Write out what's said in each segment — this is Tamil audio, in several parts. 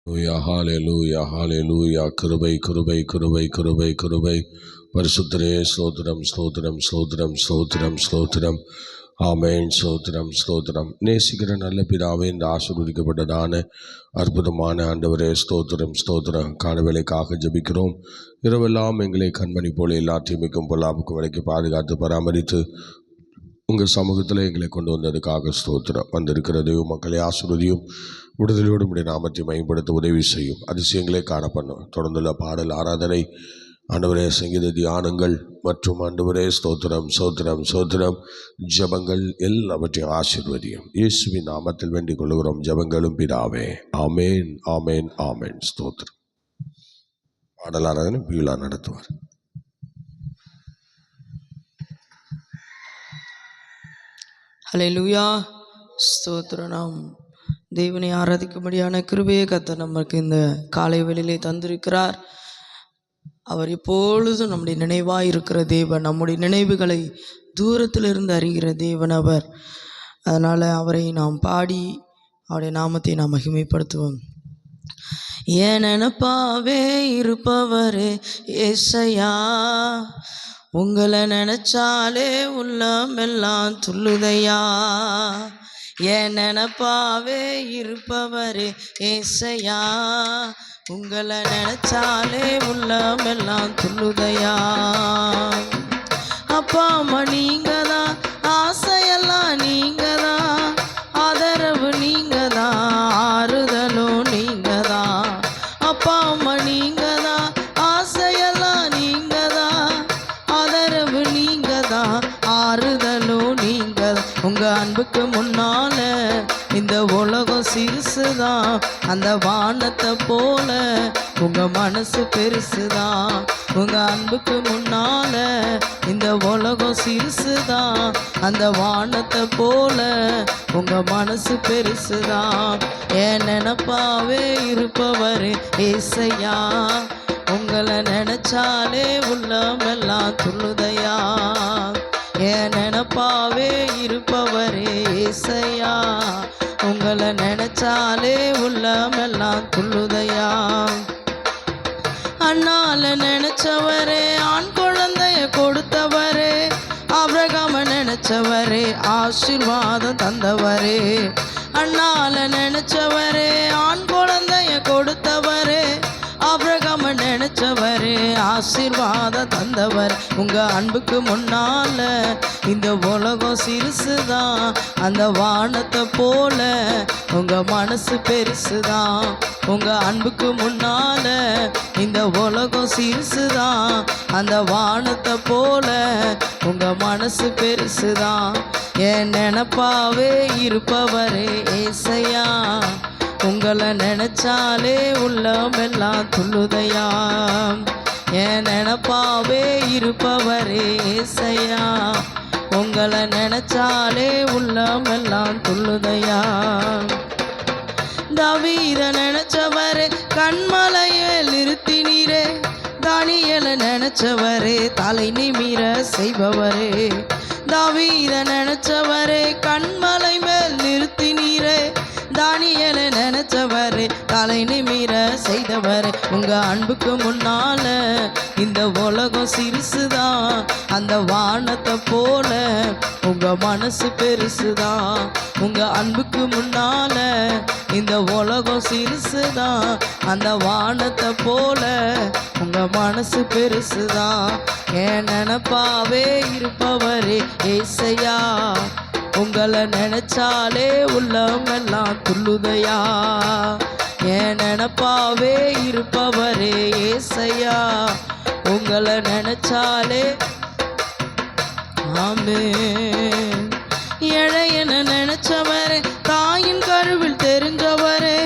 ஹalleluya ஹalleluya. கிருபை கிருபை கிருபை கிருபை கிருபை. பரிசுத்தரே ஸ்தோத்திரம் ஸ்தோத்திரம் ஸ்தோத்திரம் ஸ்தோத்திரம் ஸ்தோத்திரம். ஆமென். ஸ்தோத்திரம் ஸ்தோத்திரம். நேசிக்கிற நல்ல பிதாவே, இந்த ஆசீர்வதிக்கப்பட்டதான அற்புதமான ஆண்டவரே ஸ்தோத்திரம் ஸ்தோத்திரம். காணவேளைக்காக ஜெபிக்கிறோம். இரவெல்லாம் எங்களை கண்மணி போல எல்லா தீமைக்கும் பொல்லாப்புக்கும் விலைக்கு பாதுகாத்து பராமரித்து உங்கள் சமூகத்தில் எங்களை கொண்டு வந்ததுக்காக ஸ்தோத்திரம். வந்திருக்கிற தெய்வ மக்களை ஆசீர்வதியும், விடுதலையோடு உடைய நாமத்தை மேம்படுத்த உதவி செய்யும், அதிசயங்களே காணப்பண்ணும். தொடர்ந்துள்ள பாடல் ஆராதனை ஆண்டவரே, சங்கீத தியானங்கள் மற்றும் ஆண்டவரே ஸ்தோத்திரம் ஸ்தோத்திரம் ஸ்தோத்திரம் ஜபங்கள் எல்லாவற்றையும் ஆசீர்வதியும். இயேசுவின் நாமத்தில் வேண்டிக் கொள்கிறோம் ஜபங்களும் பிதாவே. ஆமேன் ஆமேன் ஆமேன். ஸ்தோத்திரம். பாடல் ஆராதனை பீலா நடத்துவார். ஹல்லேலூயா. ஸ்தோத்திரம். நாம் தேவனை ஆராதிக்கும்படியான கிருபையை கர்த்தர் நமக்கு இந்த காலை வேளையிலே தந்திருக்கிறார். அவர் எப்பொழுதும் நம்முடைய நினைவாக இருக்கிற தேவன், நம்முடைய நினைவுகளை தூரத்திலிருந்து அறிகிற தேவன் அவர். அதனால் அவரை நாம் பாடி அவருடைய நாமத்தை நாம் மகிமைப்படுத்துவோம். என் நினப்பாவே இருப்பவரே ஏசையா, உங்களை நினைச்சாலே உள்ளம் எல்லாம் துள்ளுதையா. என் நினப்பாவே இருப்பவரே ஏசையா, உங்களை நினைச்சாலே உள்ளம் எல்லாம் துள்ளுதையா. அப்பா அம்மா நீங்க தான், ஆசையெல்லாம் நீங்க தான், ஆதரவு நீங்க தான், ஆறுதலும் நீங்க தான். அப்பா அம்மா நீங்க தான், ஆசையெல்லாம் நீங்க தான், ஆதரவு நீங்க தான், ஆறுதலும் நீங்க தான். உங்க அன்புக்கு முன்னால இந்த உலகம் சிறுசுதான், அந்த வானத்தை போல உங்க மனசு பெருசுதான். உங்க அன்புக்கு முன்னால இந்த உலகம் சிறுசுதான், அந்த வானத்தை போல உங்க மனசு பெருசுதான். என் நினப்பாவே இருப்பவரே ஏசையா, உங்களை நினைச்சாலே உள்ளமெல்லாம் துள்ளுதையா. என் நினப்பாவே இருப்பவரே ஏசையா, உங்களை நினைச்சாலே உள்ளமெல்லாம் துள்ளுதையா. அண்ணால நினைச்சவரே, ஆண் குழந்தைய கொடுத்தவரே, ஆபிரகாம நினைச்சவரே, ஆசீர்வாதம் தந்தவரே. அண்ணால நினைச்சவரே, ஆண் குழந்தைய கொடுத்தவரே, ஆபிரகாம நினைச்சவரே, ஆசீர்வாதம் தந்தவர். உங்க அன்புக்கு முன்னால இந்த உலகம் சிறுசுதான், அந்த வானத்தை போல உங்க மனசு பெருசுதான். உங்க அன்புக்கு முன்னால இந்த உலகம் சிறுசுதான், அந்த வானத்தை போல உங்க மனசு பெருசுதான். என் நினப்பாவே இருப்பவரே ஏசையா, உங்களை நினைச்சாலே உள்ளமெல்லாம் துள்ளுதையா. என் நினப்பாவே இருப்பவரே ஏசையா, உங்களை நினைச்சாலே உள்ளமெல்லாம் துள்ளுதையா. தாவீத நினைச்சவரே, கண்மலையை நிறுத்தினீரே, தானியேலை நினைச்சவரே, தலை நிமிர செய்பவரே. தாவீத நினைச்சவரே, கண்மலை மேல் நிறுத்தினீரே, தானியேலை நினைச்சவரே, தலை நிமிர செய்தவரே. உங்க அன்புக்கு முன்னால இந்த உலகம் சிறுசுதான், அந்த வானத்தை போல உங்க மனசு பெருசுதான். உங்க அன்புக்கு முன்னால இந்த உலகம் சிறுசுதான், அந்த வானத்தை போல உங்க மனசு பெருசுதான். என் நினப்பாவே இருப்பவரே ஏசையா, உங்களை நினைச்சாலே உள்ளமெல்லாம் துள்ளுதையா. என் நினப்பாவே இருப்பவரே ஏசையா, உங்களை நினைச்சாலே. ஆமென். இளையன நினைச்சவரே, தாயின் கருவில் தெரிஞ்சவரே,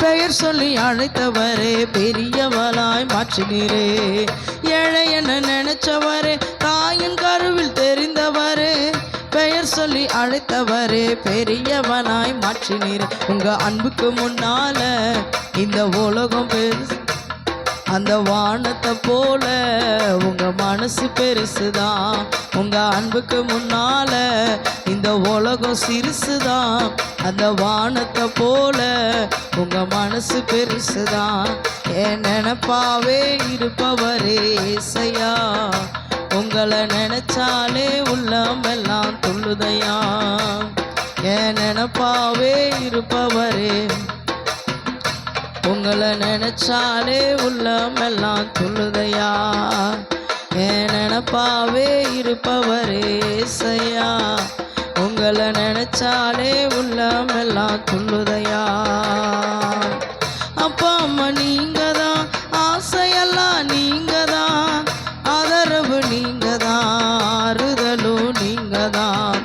பெயர் சொல்லி அழைத்தவரே, பெரியவளாய் மாற்றினீரே. இளையன நினைச்சவரே, தாயின் கருவில் தெரிந்தவரே, பெயர் சொல்லி அழைத்தவரே, பெரியவனாய் மாற்றினீர். உங்க அன்புக்கு முன்னால இந்த உலகம் பெருசு, அந்த வானத்தை போல உங்க மனசு பெருசுதான். உங்க அன்புக்கு முன்னால இந்த உலகம் சிறுசுதான், அந்த வானத்தை போல உங்க மனசு பெருசுதான். என் நினைப்பாவே இருப்பவரே ஏசையா, உங்களை நினைச்சாலே உள்ளமெல்லாம் துள்ளுதையா. என் நினைப்பாவே இருப்பவரே, உங்களை நினைச்சாலே உள்ளமெல்லாம் துள்ளுதையா. என் நினைப்பாவே இருப்பவரே ஏசையா, உங்களை நினைச்சாலே உள்ளமெல்லாம் துள்ளுதையா. அப்பா அம்மா நீங்க தான், ஆசையெல்லாம் நீங்க தான், ஆதரவு நீங்க தான், ஆறுதலும் நீங்க தான்.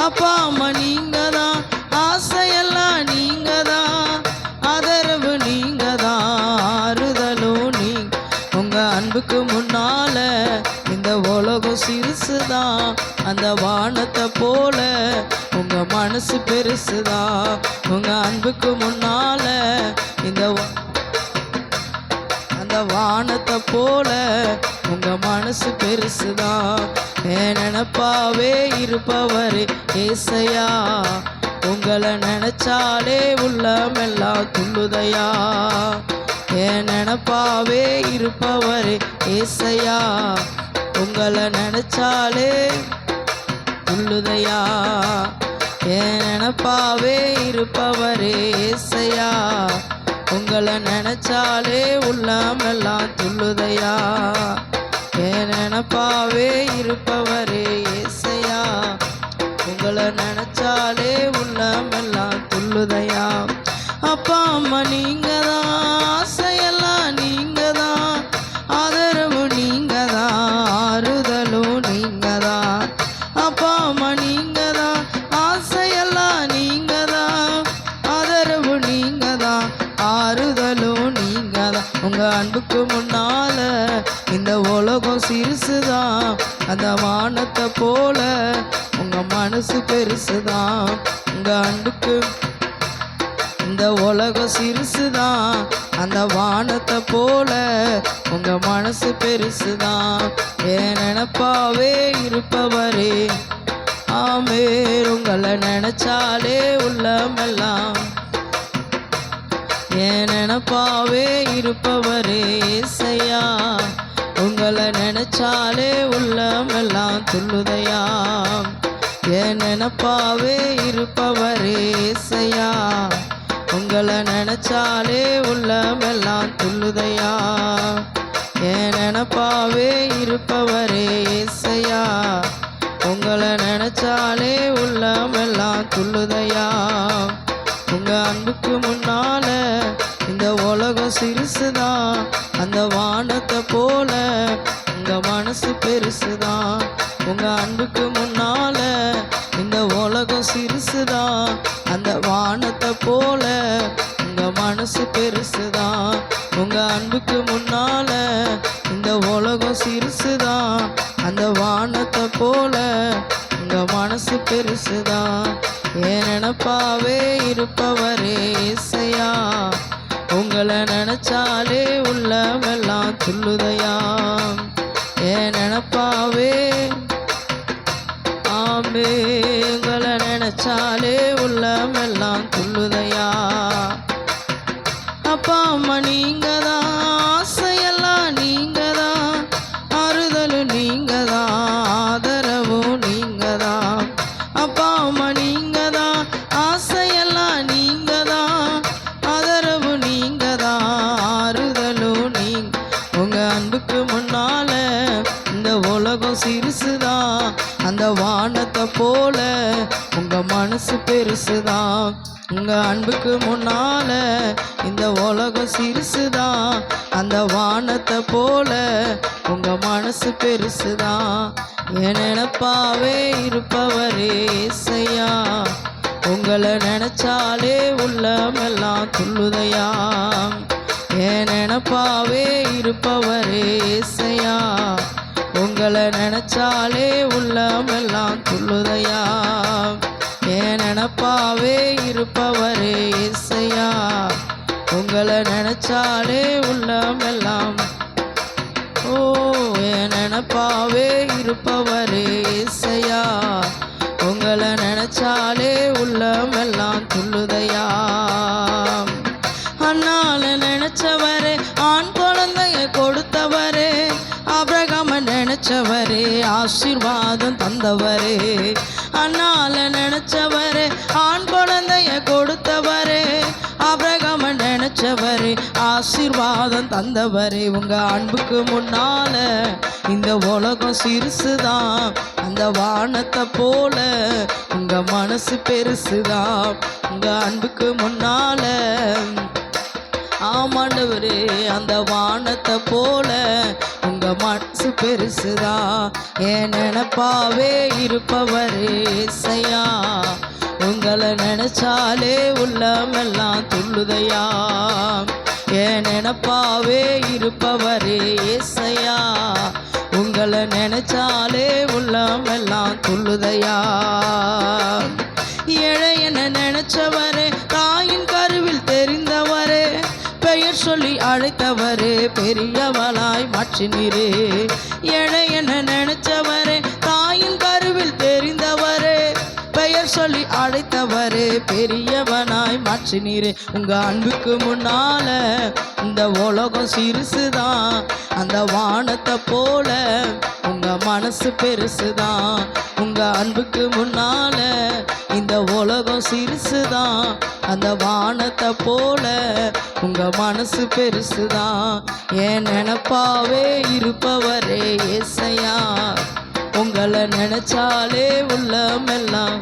அப்பா அம்மா நீங்க தான், ஆசையெல்லாம் நீங்க தான், ஆதரவு நீங்க தான், ஆறுதலும் நீங்க. உங்க அன்புக்கு முன்னால இந்த உலகம் சிறுசுதான், அந்த வானத்தை போல உங்க மனசு பெருசுதான். உங்க அன்புக்கு முன்னால அந்த வானத்தை போல உங்க மனசு பெருசுதான். என் நினைப்பாவே இருப்பவரே ஏசையா, உங்களை நினைச்சாலே உள்ளமெல்லாம் துள்ளுதையா. என் நினைப்பாவே இருப்பவரே ஏசையா, உங்களை நினைச்சாலே துள்ளுதையா. என் நினைப்பாவே இருப்பவரே ஏசையா, உங்களை நினைச்சாலே உள்ளமெல்லாம் துள்ளுதையா. என் நினைப்பாவே இருப்பவரே ஏசையா, உங்களை நினைச்சாலே உள்ளமெல்லாம் துள்ளுதையா. அப்பா அம்மா நீங்க தான், ஆசையெல்லாம் நீங்க தான், ஆதரவு நீங்க தான், ஆறுதலும் நீங்க தான். அப்பா அம்மா நீங்க தான், ஆசையெல்லாம் நீங்க தான், ஆதரவு நீங்க தான், ஆறுதலும் நீங்க தான். உங்க அன்புக்கு முன்னால இந்த உலகம் சிறுசுதான், அந்த வானத்தை போல உங்க மனசு பெருசுதான். உங்க அன்புக்கு இந்த உலகம் சிறுசுதான், அந்த வானத்தை போல உங்க மனசு பெருசுதான். என் நினைப்பாவே இருப்பவரே ஆமே, உங்களை நினைச்சாலே உள்ளமெல்லாம். என் நினைப்பாவே இருப்பவரே ஏசையா, உங்களை நினைச்சாலே உள்ளமெல்லாம் துள்ளுதையா. என் நினைப்பாவே இருப்பவரே ஏசையா, உங்களை நினைச்சாலே உள்ளமெல்லாம் துள்ளுதையா. என் நினைப்பாவே இருப்பவரே ஏசையா, உங்களை நினைச்சாலே உள்ளமெல்லாம் துள்ளுதையா. உங்க அன்புக்கு முன்னால இந்த உலகம் சிறுசுதான், அந்த வானத்தை போல உங்க மனசு பெருசுதான். உங்க அன்புக்கு முன்னால இந்த உலகம் சிறுசுதான், அந்த வானத்தை போல உங்க மனசு பெருசுதான். உங்க அன்புக்கு முன்னால இந்த உலகம் சிறுசுதான், அந்த வானத்தை போல உங்க மனசு பெருசுதான். என் நினைப்பாவே இருப்பவரே ஏசையா, உங்களை நினைச்சாலே உள்ளமெல்லாம் துள்ளுதையா. என் நினைப்பாவே ஆமே, உங்களை நினைச்சாலே உள்ளமெல்லாம் துள்ளுதையா. அப்பா அம்மா நீங்க தான், ஆசையெல்லாம் நீங்க தான், ஆறுதல் நீங்க தான், ஆதரவும் நீங்க தான். அப்பா அம்மா நீங்க தான், ஆசையெல்லாம் நீங்க தான், ஆதரவு நீங்க தான், ஆறுதலும் நீங்க. உங்க அன்புக்கு முன்னால இந்த உலகம் சிறுசுதான், அந்த வானத்தை போல உங்க மனசு பெருசுதான். உங்க அன்புக்கு முன்னால இந்த உலகம் சிறுசுதான், அந்த வானத்தை போல உங்க மனசு பெருசுதான். என் நினைப்பாவே இருப்பவரே ஏசையா, உங்களை நினைச்சாலே உள்ளமெல்லாம் துள்ளுதையா. என் நினைப்பாவே இருப்பவரே ஏசையா, உங்களை நினைச்சாலே உள்ளமெல்லாம் துள்ளுதையா. என் நினைப்பாவே இருப்பவரே ஏசையா, உங்களை நினைச்சாலே உள்ளமெல்லாம். ஓ என் நினைப்பாவே இருப்பவரே ஏசையா, உங்களை நினைச்சாலே உள்ள உள்ளமெல்லாம் துள்ளுதையா. அண்ணால நினைச்சவரே, ஆண் குழந்தைய கொடுத்தவரே, ஆபிரகாம நினைச்சவரே, ஆசீர்வாதம் தந்தவரே. அண்ணால நினைச்சவரே, ஆண் குழந்தைய கொடுத்தவரே, ஆபிரகாம நினைச்சவரே, ஆசீர்வாதம் தந்தவரே. உங்க அன்புக்கு முன்னால இந்த உலகம் சிறுசுதான், அந்த வானத்தை போல உங்க மனசு பெருசுதான். உங்க அன்புக்கு முன்னால ஆமாண்டவரே, அந்த வானத்தை போல உங்க மனசு பெருசுதான். என் நினைப்பாவே இருப்பவரே ஏசையா, உங்களை நினைச்சாலே உள்ளமெல்லாம் துள்ளுதையா. என் நினைப்பாவே இருப்பவரே ஏசையா, உங்களை நினைச்சாலே உள்ளமெல்லாம் துள்ளுதையா. ஏழை என நினைச்சவரே, தாயின் கருவில் தெரிந்தவரே, பெயர் சொல்லி அழைத்தவரே, பெரியவளாய் மாற்றினீரே. ஏழை என நினைச்சவரே, தாயின் கருவில் தெரிந்தவரே, பெயர் சொல்லி அழைத்தவரே, பெரியவனாய் மாற்றினீரே. உங்க அன்புக்கு முன்னால இந்த உலகம் சிறுசுதான், அந்த வானத்தை போல உங்க மனசு பெருசுதான். உங்க அன்புக்கு முன்னால இந்த உலகம் சிறுசுதான், அந்த வானத்தை போல உங்க மனசு பெருசுதான். என் நினைப்பாவே இருப்பவரே ஏசையா, உங்களை நினைச்சாலே உள்ளமெல்லாம்.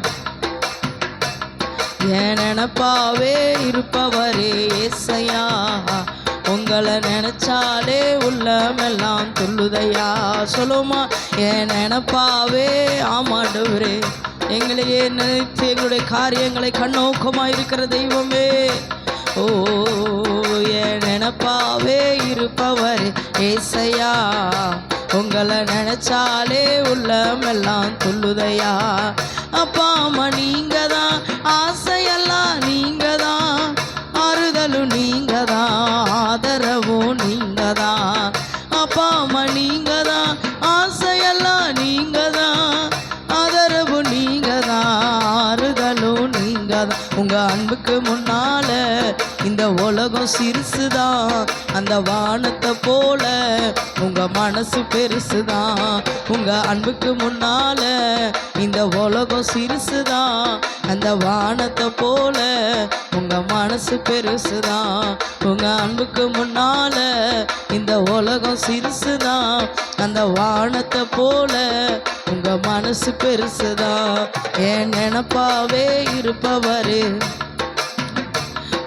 என் நினைப்பாவே இருப்பவரே ஏசையா, உங்களை நினைச்சாலே உள்ளமெல்லாம் துள்ளுதையா. சொல்லுமா, என் நினைப்பாவே ஆமாண்டவரே, எங்களையே நினைத்து எங்களுடைய காரியங்களை கண்ணோக்கமாக இருக்கிற தெய்வமே. ஓ, என் நினைப்பாவே இருப்பவரே ஏசையா, உங்களை நினைச்சாலே உள்ளமெல்லாம் துள்ளுதையா. அப்பா அம்மா நீங்க தான், ஆசையெல்லாம் நீங்க தான், ஆறுதலும் நீங்க தான், ஆதரவும் நீங்க தான். அப்பா அம்மா நீங்க தான், ஆசையெல்லாம் நீங்க தான், ஆதரவு நீங்க தான், ஆறுதலும் நீங்க தான். உங்க அன்புக்கு முன்னால இந்த உலகம் சிறுசுதான், அந்த வானத்தை போல உங்க மனசு பெருசுதான். உங்க அன்புக்கு முன்னால இந்த உலகம் சிறுசுதான், அந்த வானத்தை போல உங்க மனசு பெருசுதான். உங்க அன்புக்கு முன்னால இந்த உலகம் சிறுசுதான், அந்த வானத்தை போல உங்க மனசு பெருசுதான். என் நினைப்பாவே இருப்பவரே,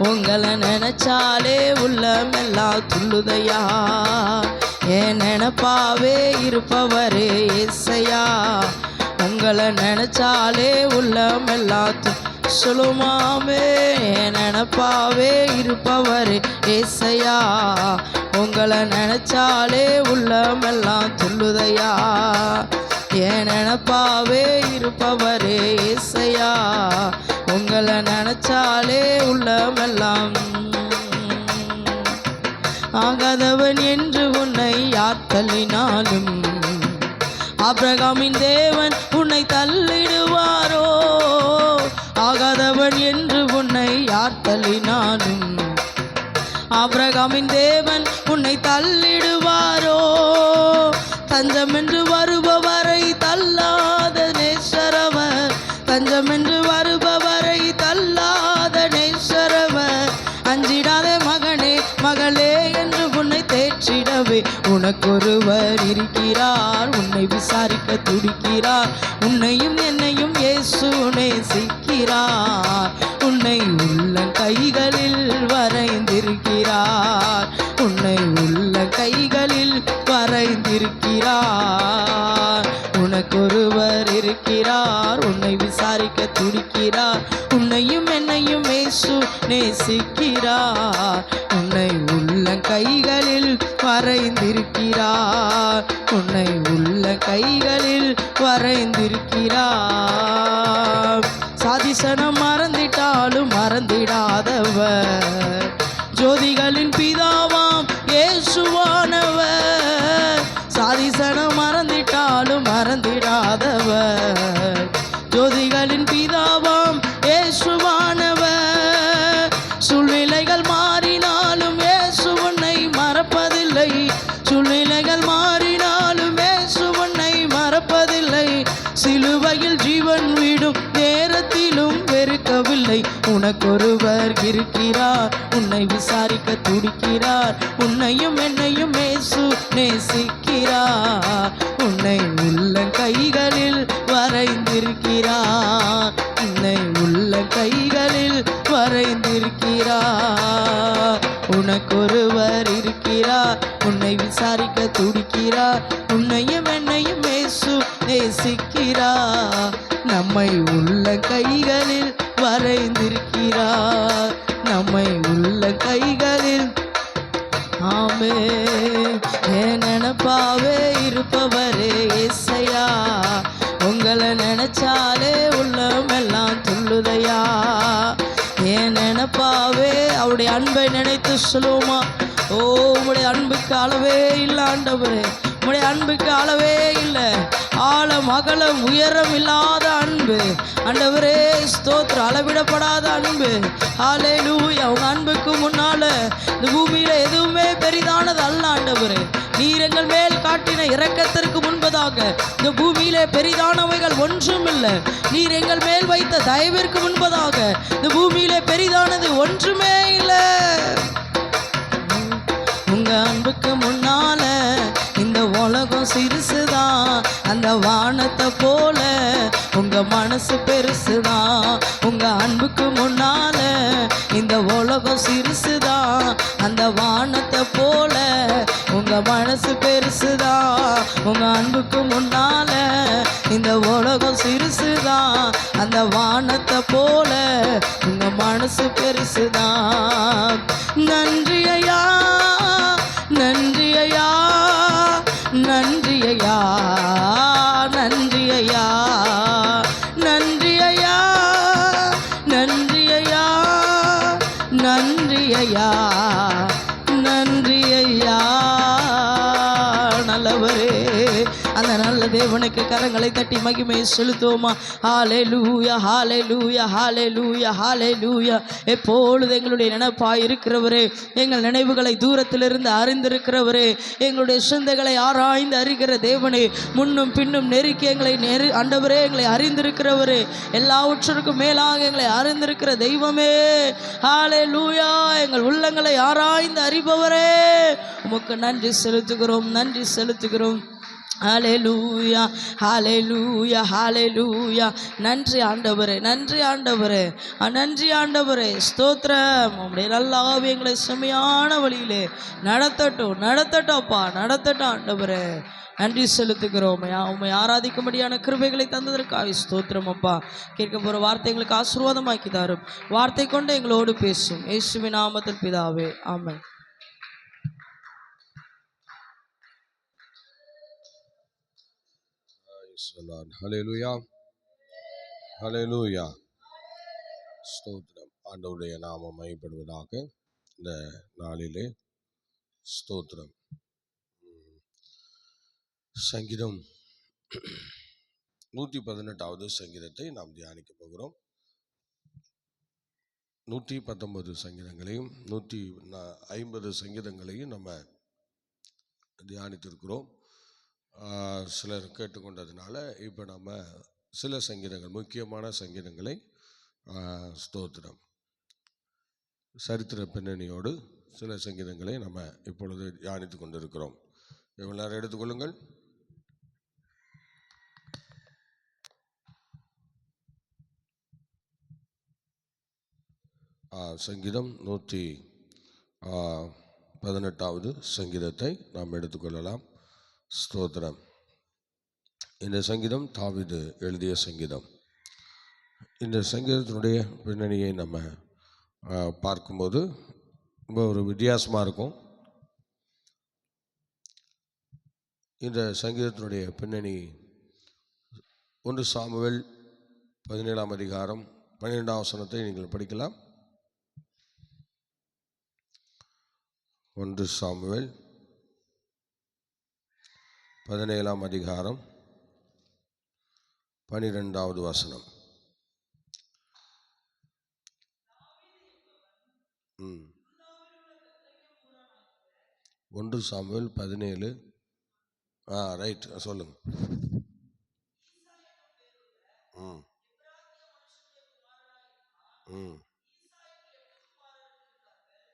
உங்களை நினைச்சாலே உள்ளமெல்லாம் துள்ளுதையா. என் நினைப்பாவே இருப்பவரே ஏசையா, உங்களை நினைச்சாலே உள்ளமெல்லாம் சொல்லுமாமே. என் நினைப்பாவே இருப்பவரே ஏசையா, உங்களை நினைச்சாலே உள்ளமெல்லாம் துள்ளுதையா. என் நினைப்பாவே இருப்பவரே ஏசையா, உங்களை நினைச்சாலே உள்ளமெல்லாம். ஆகாதவன் என்று உன்னை யார் தள்ளினாலும், ஆபிரகாமின் தேவன் உன்னை தள்ளிடுவாரோ. ஆகாதவன் என்று உன்னை யார் தள்ளினாலும், ஆபிரகாமின் தேவன் உன்னை தள்ளிடுவாரோ. தஞ்சம் என்று வருபவரை தள்ளாத நேசரவர், தஞ்சம் என்று வருபவரை தள்ளாத நேசரவர். அஞ்சிடாத மகனே மகளே என்று உன்னை தேற்றிடவே உனக்கொருவர் இருக்கிறார், உன்னை விசாரிக்க துடிக்கிறார். உன்னையும் என்னையும் இயேசு நேசிக்கிறார், உன்னை உள்ள கைகளில் வரைந்திருக்கிறார், உன்னை உள்ள கைகளில் வரைந்திருக்கிறார். உனக்கொருவர் இருக்கிறார், உன்னை விசாரிக்க துடிக்கிறார். உன்னையும் என்னையும் இயேசு நேசிக்கிறார், உன்னை உள்ள கைகளில் வரைந்திருக்கிறார், உன்னை உள்ள கைகளில் வரைந்திருக்கிறார். சாதிசனம் மறந்திட்டாலும் மறந்திடாதவர், ஜோதிகளின் பிதாவாம் இயேசுவானவர். சாதிசனம் மறந்திட்டாலும் மறந்திடாதவர், ஜோதிகளின் பிதாவாம் இயேசு மறப்பதில்லை. சூழ்நிலைகள் மாறினாலும் இயேசு உன்னை மறப்பதில்லை. சிலுவையில் ஜீவன் விடும் நேரத்திலும் வெறுக்கவில்லை. உனக்கொருவர் இருக்கிறார், உன்னை விசாரிக்க துடிக்கிறார். உன்னையும் என்னையும் இயேசு நேசிக்கிறார். உன்னை உள்ள கைகளில் வரைந்திருக்கிறார். உன்னை உள்ள கைகளில் வரைந்திருக்கிறார். உனக்கொருவர் இருக்கிறார், உன்னை விசாரிக்க துடிக்கிறார். உன்னையும் என்னையும் இயேசு நேசிக்கிறார். நம்மை உள்ள கைகளில் வரைந்திருக்கிறார். நம்மை உள்ள கைகளில். ஆமே என் நினப்பாவே இருப்பவரே ஏசையா, உங்களை நினைச்சாலே உள்ளமெல்லாம் துள்ளுதையா. என் நினப்பாவே அவருடைய அன்பை நினைத்து சொல்லுவோமா? ஓ, உம்முடைய அன்புக்கு அளவே இல்லை ஆண்டவரே, உம்முடைய அன்புக்கு அளவே இல்லை. ஆழம் அகலம் உயரம் இல்லாத அன்பு ஆண்டவரே, ஸ்தோத்திரம். அளவிடப்படாத அன்பு. ஹல்லேலூயா. உங்க அன்புக்கு முன்னால இந்த பூமியில எதுவுமே பெரிதானது அல்ல ஆண்டவரே. நீர் எங்கள் மேல் காட்டின இரக்கத்திற்கு முன்பதாக இந்த பூமியிலே பெரிதானவைகள் ஒன்றும் இல்லை. நீர் எங்கள் மேல் வைத்த தயவிற்கு முன்பதாக இந்த பூமியிலே பெரிதானது ஒன்றுமே இல்லை. உங்க அன்புக்கு முன்னால இந்த உலகம் சிறுசுதான், அந்த வானத்தை போல உங்க மனசு பெருசுதான். உங்க அன்புக்கு முன்னால இந்த உலகம் சிறுசுதான், அந்த வானத்தை போல உங்க மனசு பெருசுதான். உங்க அன்புக்கு முன்னால இந்த உலகம் சிறுசுதான், அந்த வானத்தை போல உங்க மனசு பெருசுதான். நன்றி ஐயா, நன்றி ஐயா, நன்றி ஐயா, நன்றி ஐயா, நன்றி ஐயா, நன்றி ஐயா, நன்றி ஐயா, நன்றி ஐயா. நல்லவரே, அந்த நல்ல தேவனுக்கு கரங்களை தட்டி மகிமை செலுத்துவோமா? ஹல்லேலூயா, ஹல்லேலூயா, ஹல்லேலூயா, ஹல்லேலூயா. எப்பொழுது எங்களுடைய நினைப்பாய் இருக்கிறவரே, எங்கள் நினைவுகளை தூரத்திலிருந்து அறிந்திருக்கிறவரே, எங்களுடைய சிந்தைகளை ஆராய்ந்து அறிகிற தேவனே, முன்னும் பின்னும் நெருக்கி எங்களை ஆண்டவரே எங்களை அறிந்திருக்கிறவரே, எல்லாவற்றிற்கும் மேலாக எங்களை அறிந்திருக்கிற தெய்வமே, ஹல்லேலூயா. எங்கள் உள்ளங்களை ஆராய்ந்து அறிபவரே, உமக்கு நன்றி செலுத்துகிறோம், நன்றி செலுத்துகிறோம். ஹல்லேலூயா, ஹல்லேலூயா, ஹல்லேலூயா. நன்றி ஆண்டவரே, நன்றி ஆண்டவரே, நன்றி ஆண்டவரே. ஸ்தோத்திரம். உம்முடைய நல்ல ஆவி எங்களை செம்மையான வழியிலே நடத்தட்டும், நடத்தட்டோப்பா, நடத்தட்டும் ஆண்டவரே. நன்றி செலுத்துகிறோம். உம்மை ஆராதிக்கும்படியான கிருபைகளை தந்ததற்காக ஸ்தோத்திரம் அப்பா. கேட்க போகிற வார்த்தைகளுக்கு ஆசீர்வாதமாக்கி தாரும். வார்த்தை கொண்டு எங்களோடு பேசும். இயேசுவின் நாமத்தில் பிதாவே, ஆமென். ஹல்லேலூயா, ஹல்லேலூயா. ஸ்தோத்திரம். ஆண்டவருடைய நாமம் மகிமைப்படுவதாக. இந்த நாளிலே ஸ்தோத்திரம். சங்கீதம் 118வது சங்கீதத்தை நாம் தியானிக்க போகிறோம். 119 சங்கீதங்களையும் 150 சங்கீதங்களையும் நம்ம தியானித்திருக்கிறோம். சிலர் கேட்டுக்கொண்டதுனால இப்போ நம்ம சில சங்கீதங்கள், முக்கியமான சங்கீதங்களை ஸ்தோத்திரம் சரித்திர பின்னணியோடு சில சங்கீதங்களை நம்ம இப்பொழுது தியானித்து கொண்டிருக்கிறோம். இவ்வளோ நேரம் எடுத்துக்கொள்ளுங்கள். சங்கீதம் 118வது சங்கீதத்தை நாம் எடுத்துக்கொள்ளலாம். ஸ்தோத்திரம். இந்த சங்கீதம் தாவீது எழுதிய சங்கீதம். இந்த சங்கீதத்தினுடைய பின்னணியை நம்ம பார்க்கும்போது ரொம்ப ஒரு வித்தியாசமாக இருக்கும். இந்த சங்கீதத்தினுடைய பின்னணி 1 சாமுவேல் 17ஆம் அதிகாரம் 12ஆம் வசனத்தை நீங்கள் படிக்கலாம். 1 சாமுவேல் 17ஆம் அதிகாரம் 12வது வசனம். 1 சாமுவேல் 17. ரைட், சொல்லுங்க. ம் ம்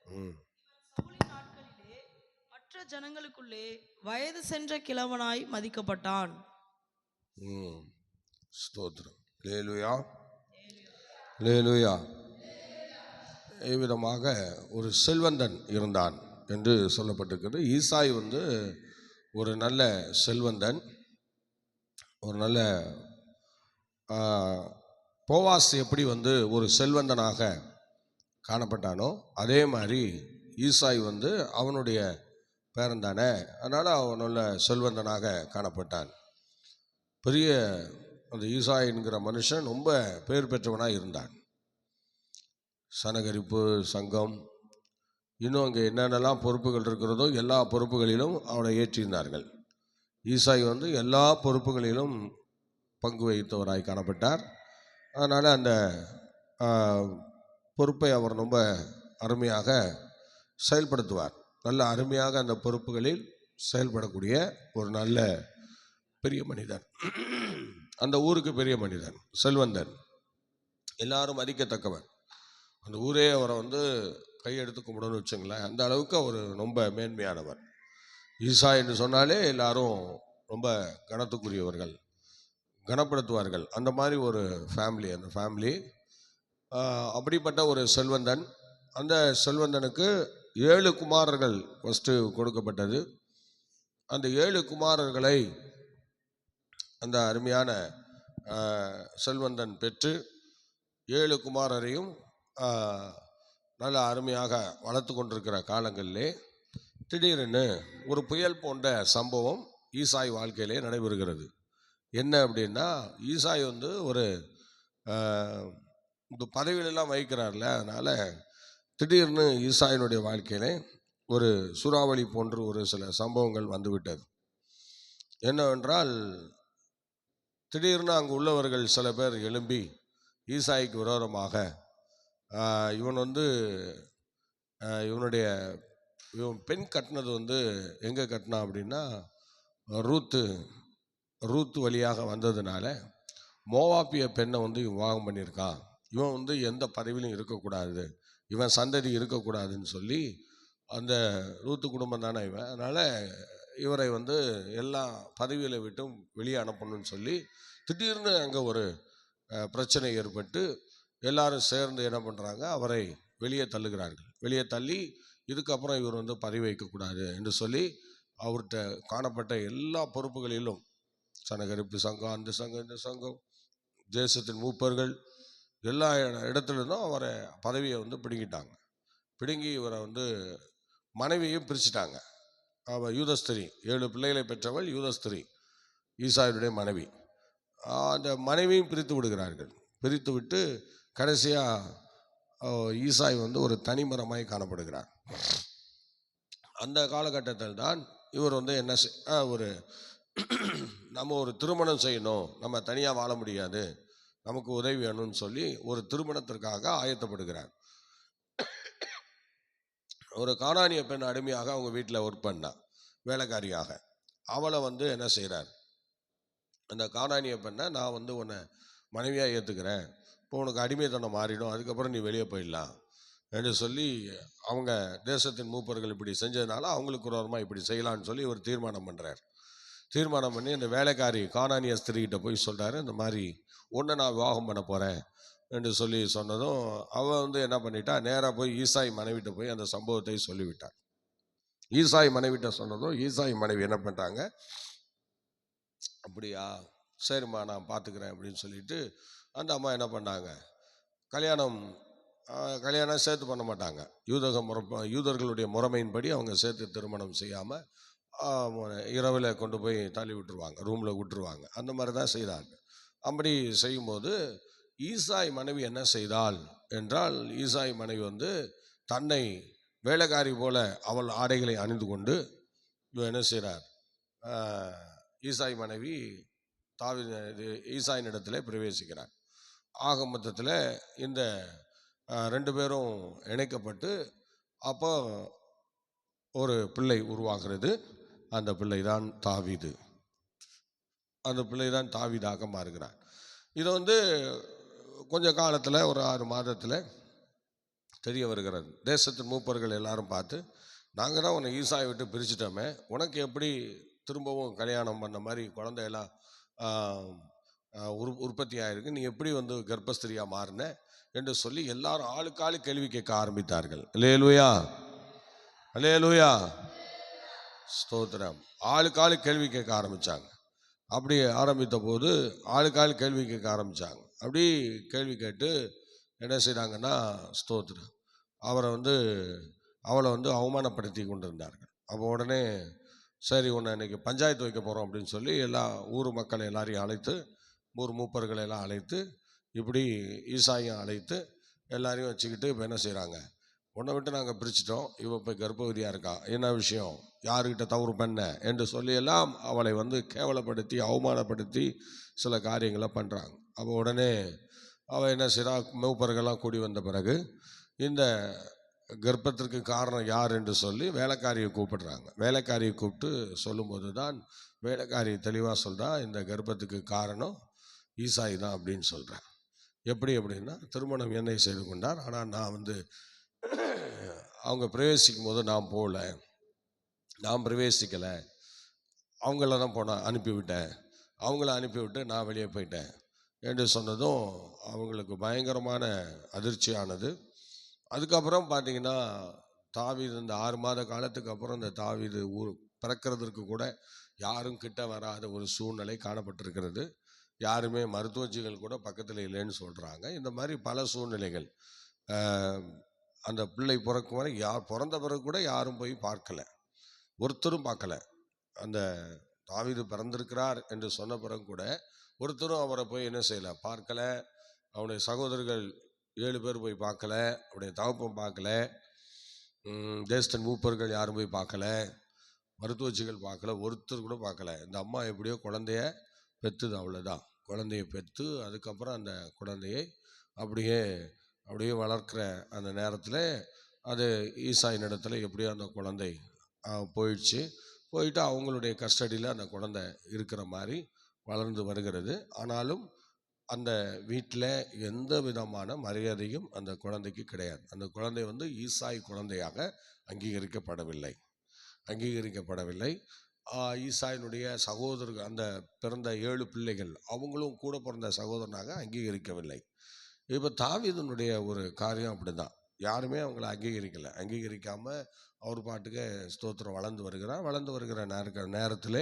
ம் சவுலின் நாட்களிலே மற்ற ஜனங்களுக்குள்ளே வயது சென்ற கிழவனாய் மதிக்கப்பட்டான். ம் ஸ்தோத்திரம். லேலுயா, லேலுயா. இவ்விதமாக ஒரு செல்வந்தன் இருந்தான் என்று சொல்லப்பட்டிருக்கிறது. ஈசாய் ஒரு நல்ல செல்வந்தன், ஒரு நல்ல போவாஸ் எப்படி ஒரு செல்வந்தனாக காணப்பட்டானோ அதே மாதிரி ஈசாய் அவனுடைய பேரன் தானே, அதனால் அவன் நல்ல செல்வந்தனாக காணப்பட்டான். பெரிய அந்த ஈசாய் என்கிற மனுஷன் ரொம்ப பெயர் பெற்றவனாக இருந்தான். சனகரிப்பு சங்கம், இன்னும் அங்கே என்னென்னலாம் பொறுப்புகள் இருக்கிறதோ எல்லா பொறுப்புகளிலும் அவனை ஏற்றியிருந்தார்கள். ஈசாய் எல்லா பொறுப்புகளிலும் பங்கு வகித்தவராய் காணப்பட்டார். அதனால் அந்த பொறுப்பை அவர் ரொம்ப அருமையாக செயல்படுத்துவார். நல்ல அருமையாக அந்த பொறுப்புகளில் செயல்படக்கூடிய ஒரு நல்ல பெரிய மனிதன், அந்த ஊருக்கு பெரிய மனிதன், செல்வந்தன், எல்லாரும் மதிக்கத்தக்கவன். அந்த ஊரே அவரை கையெடுத்து கும்பிடணும்னு வச்சுங்களேன், அந்த அளவுக்கு அவர் ரொம்ப மேன்மையானவர். ஈசா என்று சொன்னாலே எல்லாரும் ரொம்ப கனத்துக்குரியவர்கள், கனப்படுத்துவார்கள். அந்த மாதிரி ஒரு ஃபேமிலி, அந்த ஃபேமிலி. அப்படிப்பட்ட ஒரு செல்வந்தன். அந்த செல்வந்தனுக்கு 7 குமாரர்கள் ஃபஸ்ட்டு கொடுக்கப்பட்டது. அந்த 7 குமாரர்களை அந்த அருமையான செல்வந்தன் பெற்று 7 குமாரரையும் நல்ல அருமையாக வளர்த்து கொண்டிருக்கிற காலங்களிலே திடீரென்று ஒரு புயல் போன்ற சம்பவம் ஈசாய் வாழ்க்கையிலே நடைபெறுகிறது. என்ன அப்படின்னா, ஈசாய் ஒரு இந்த பதவிகளெல்லாம் வகிக்கிறார்ல, அதனால் திடீர்னு ஈசாயினுடைய வாழ்க்கையிலே ஒரு சூறாவளி போன்று ஒரு சில சம்பவங்கள் வந்துவிட்டது. என்னவென்றால், திடீர்னு அங்கு உள்ளவர்கள் சில பேர் எழும்பி ஈசாய்க்கு விரோதமாக இவன் இவன் பெண் கட்டினது எங்கே கட்டினா அப்படின்னா, ரூத்து வழியாக வந்ததுனால மோவாப்பிய பெண்ணை இவன் விவாகம் பண்ணியிருக்கான், இவன் எந்த பதவியிலும் இருக்கக்கூடாது, இவன் சந்ததி இருக்கக்கூடாதுன்னு சொல்லி, அந்த ரூத்து குடும்பம் தானே இவன், அதனால் இவரை எல்லா பதவிகளை விட்டும் வெளியே அனுப்பணும்னு சொல்லி திடீர்னு அங்கே ஒரு பிரச்சனை ஏற்பட்டு எல்லாரும் சேர்ந்து என்ன பண்ணுறாங்க, அவரை வெளியே தள்ளுகிறார்கள். வெளியே தள்ளி இதுக்கப்புறம் இவர் பதவி வைக்கக்கூடாது என்று சொல்லி அவர்கிட்ட காணப்பட்ட எல்லா பொறுப்புகளிலும், சனகரிப்பு சங்கம், அந்த சங்கம், இந்த சங்கம், தேசத்தின் மூப்பர்கள், எல்லா இடத்துலருந்தும் அவரை பதவியை பிடுங்கிட்டாங்க. பிடுங்கி இவரை மனைவியும் பிரிச்சுட்டாங்க. அவள் யூதஸ்திரி, 7 பிள்ளைகளை பெற்றவள் யூதஸ்திரி, ஈசாயுடைய மனைவி. அந்த மனைவியும் பிரித்து விடுகிறார்கள். பிரித்து விட்டு கடைசியாக ஈசாய் ஒரு தனிமரமாய் காணப்படுகிறார். அந்த காலகட்டத்தில் தான் இவர் என்ன நம்ம ஒரு திருமணம் செய்யணும், நம்ம தனியாக வாழ முடியாது, நமக்கு உதவி வேணும்னு சொல்லி ஒரு திருமணத்திற்காக ஆயத்தப்படுகிறார். ஒரு கானானிய பெண் அடிமையாக அவங்க வீட்டில் ஒர்க் பண்ணா, வேலைக்காரியாக. அவளை என்ன செய்கிறார், அந்த கானானிய பெண்ணை நான் உன்னை மனைவியாக ஏற்றுக்கிறேன், இப்போ உனக்கு அடிமைத்தனம் மாறிடும், அதுக்கப்புறம் நீ வெளியே போயிடலாம் என்று சொல்லி, அவங்க தேசத்தின் மூப்பர்கள் இப்படி செஞ்சதுனால அவங்களுக்கு விரோதமாக இப்படி செய்யலான்னு சொல்லி ஒரு தீர்மானம் பண்ணுறார். தீர்மானம் பண்ணி அந்த வேலைக்காரி கானானிய ஸ்திரீகிட்ட போய் சொல்கிறாரு, இந்த மாதிரி ஒன்றை நான் விவாகம் பண்ண போகிறேன் என்று சொல்லி சொன்னதும் அவள் என்ன பண்ணிட்டா, நேராக போய் ஈசாய் மனைவிட்ட போய் அந்த சம்பவத்தை சொல்லிவிட்டார். ஈசாய் மனைவிட்ட சொன்னதும் ஈசாய் மனைவி என்ன பண்ணுறாங்க, அப்படியா சரிம்மா நான் பார்த்துக்கிறேன் அப்படின்னு சொல்லிட்டு அந்த அம்மா என்ன பண்ணாங்க, கல்யாணம் சேர்த்து பண்ண மாட்டாங்க. யூதர்களுடைய முறைமையின்படி அவங்க சேர்த்து திருமணம் செய்யாமல் இரவில் கொண்டு போய் தள்ளி விட்டுருவாங்க, ரூமில் விட்டுருவாங்க. அந்த மாதிரி தான் செய்தாங்க. அப்படி செய்யும்போது ஈசாய் மனைவி என்ன செய்தாள் என்றால், ஈசாய் மனைவி தன்னை வேலைக்காரி போல அவள் ஆடைகளை அணிந்து கொண்டு இவன் என்ன செய்கிறார், ஈசாய் மனைவி ஈசாயின் இடத்துல பிரவேசிக்கிறார். ஆக மொத்தத்தில் இந்த 2 பேரும் இணைக்கப்பட்டு அப்போ ஒரு பிள்ளை உருவாகிறது. அந்த பிள்ளை தான் தாவீது. அந்த பிள்ளை தான் தாவீதாக மாறுகிறார். இது கொஞ்ச காலத்தில், ஒரு 6 மாதத்தில் தெரிய வருகிறது. தேசத்தின் மூப்பர்கள் எல்லாரும் பார்த்து, நாங்கள் தான் உன்னை ஈசாயை விட்டு பிரிச்சுட்டோமே, உனக்கு எப்படி திரும்பவும் கல்யாணம் பண்ண மாதிரி குழந்தையெல்லாம் உற்பத்தி ஆகிருக்கு, நீ எப்படி கர்ப்பஸ்திரியாக மாறின என்று சொல்லி எல்லாரும் ஆளுக்காளு கேள்வி கேட்க ஆரம்பித்தார்கள். அல்லேலூயா, அல்லேலூயா, ஸ்தோத்திரம். ஆளுக்காளு கேள்வி கேட்க ஆரம்பித்தாங்க. அப்படி ஆரம்பித்த போது ஆளுக்காள் கேள்வி கேட்க ஆரம்பித்தாங்க. அப்படி கேள்வி கேட்டு என்ன செய்கிறாங்கன்னா, ஸ்தோத்திரம், அவளை அவமானப்படுத்தி கொண்டு இருந்தார்கள். அப்போ உடனே சரி, உன்னை இன்னைக்கு பஞ்சாயத்து வைக்க போகிறோம் அப்படின்னு சொல்லி எல்லா ஊர் மக்களை எல்லாரையும் அழைத்து, ஊர் மூப்பர்களை எல்லாம் அழைத்து, இப்படி ஈசாயும் அழைத்து எல்லாரையும் வச்சுக்கிட்டு இப்போ என்ன செய்கிறாங்க, உன்னை விட்டு நாங்கள் பிரிச்சிட்டோம், இவ போய் கர்ப்பவதியாக இருக்கா, என்ன விஷயம், யாருக்கிட்ட தவறு பண்ண என்று சொல்லி எல்லாம் அவளை கேவலப்படுத்தி அவமானப்படுத்தி சில காரியங்களை பண்ணுறாங்க. அப்போ உடனே அவள் என்ன செய்கிறா, மூப்பர்கள்லாம் கூடி வந்த பிறகு இந்த கர்ப்பத்திற்கு காரணம் யார் என்று சொல்லி வேலைக்காரியை கூப்பிடுறாங்க. வேலைக்காரியை கூப்பிட்டு சொல்லும்போது தான் வேலைக்காரி தெளிவாக சொல்கிறா, இந்த கர்ப்பத்துக்கு காரணம் ஈசாய் தான் அப்படின்னு சொல்கிறேன். எப்படி அப்படின்னா, திருமணம் என்னை செய்து கொண்டார், ஆனால் நான் அவங்க பிரவேசிக்கும் போது நான் போகல, நான் பிரவேசிக்கலை, அவங்கள தான் அனுப்பிவிட்டேன், அவங்கள அனுப்பிவிட்டு நான் வெளியே போயிட்டேன் என்று சொன்னதும் அவங்களுக்கு பயங்கரமான அதிர்ச்சியானது. அதுக்கப்புறம் பார்த்தீங்கன்னா, தாவீது இந்த 6 மாத காலத்துக்கு அப்புறம் இந்த தாவீது பிறக்கிறதுக்கு கூட யாரும் கிட்ட வராத ஒரு சூழ்நிலை காணப்பட்டிருக்கிறது. யாருமே மருத்துவச்சிகள் கூட பக்கத்தில் இல்லைன்னு சொல்கிறாங்க. இந்த மாதிரி பல சூழ்நிலைகள். அந்த பிள்ளை பிறக்கும் வரை பிறந்த பிறகு கூட யாரும் போய் பார்க்கல, ஒருத்தரும் பார்க்கல. அந்த தாவீது பிறந்திருக்கிறார் என்று சொன்ன பிறகு கூட ஒருத்தரும் அவரை போய் என்ன செய்யலை, பார்க்கல. அவனுடைய சகோதரர்கள் 7 பேர் போய் பார்க்கல, அவருடைய தகப்பன் பார்க்கல, தேசத்தின் மூப்பர்கள் யாரும் போய் பார்க்கல, மருத்துவச்சிகள் பார்க்கல, ஒருத்தர் கூட பார்க்கல. இந்த அம்மா எப்படியோ குழந்தைய பெற்றுது, அவ்வளோதான். குழந்தைய பெற்று அதுக்கப்புறம் அந்த குழந்தையை அப்படியே வளர்க்குற அந்த நேரத்தில் அது ஈசாயின் இடத்துல எப்படியோ அந்த குழந்தை போயிட்டு அவங்களுடைய கஸ்டடியில் அந்த குழந்தை இருக்கிற மாதிரி வளர்ந்து வருகிறது. ஆனாலும் அந்த வீட்டில் எந்த விதமான மரியாதையும் அந்த குழந்தைக்கு கிடையாது. அந்த குழந்தை ஈசாய் குழந்தையாக அங்கீகரிக்கப்படவில்லை. ஈசாயினுடைய சகோதரர்கள், அந்த பிறந்த 7 பிள்ளைகள், அவங்களும் கூட பிறந்த சகோதரனாக அங்கீகரிக்கவில்லை. இப்போ தாவீதுனுடைய ஒரு காரியம் அப்படிதான், யாருமே அவங்கள அங்கீகரிக்காமல் அவர் பாட்டுக்கு ஸ்தோத்திரம் வளர்ந்து வருகிற நேரத்தில்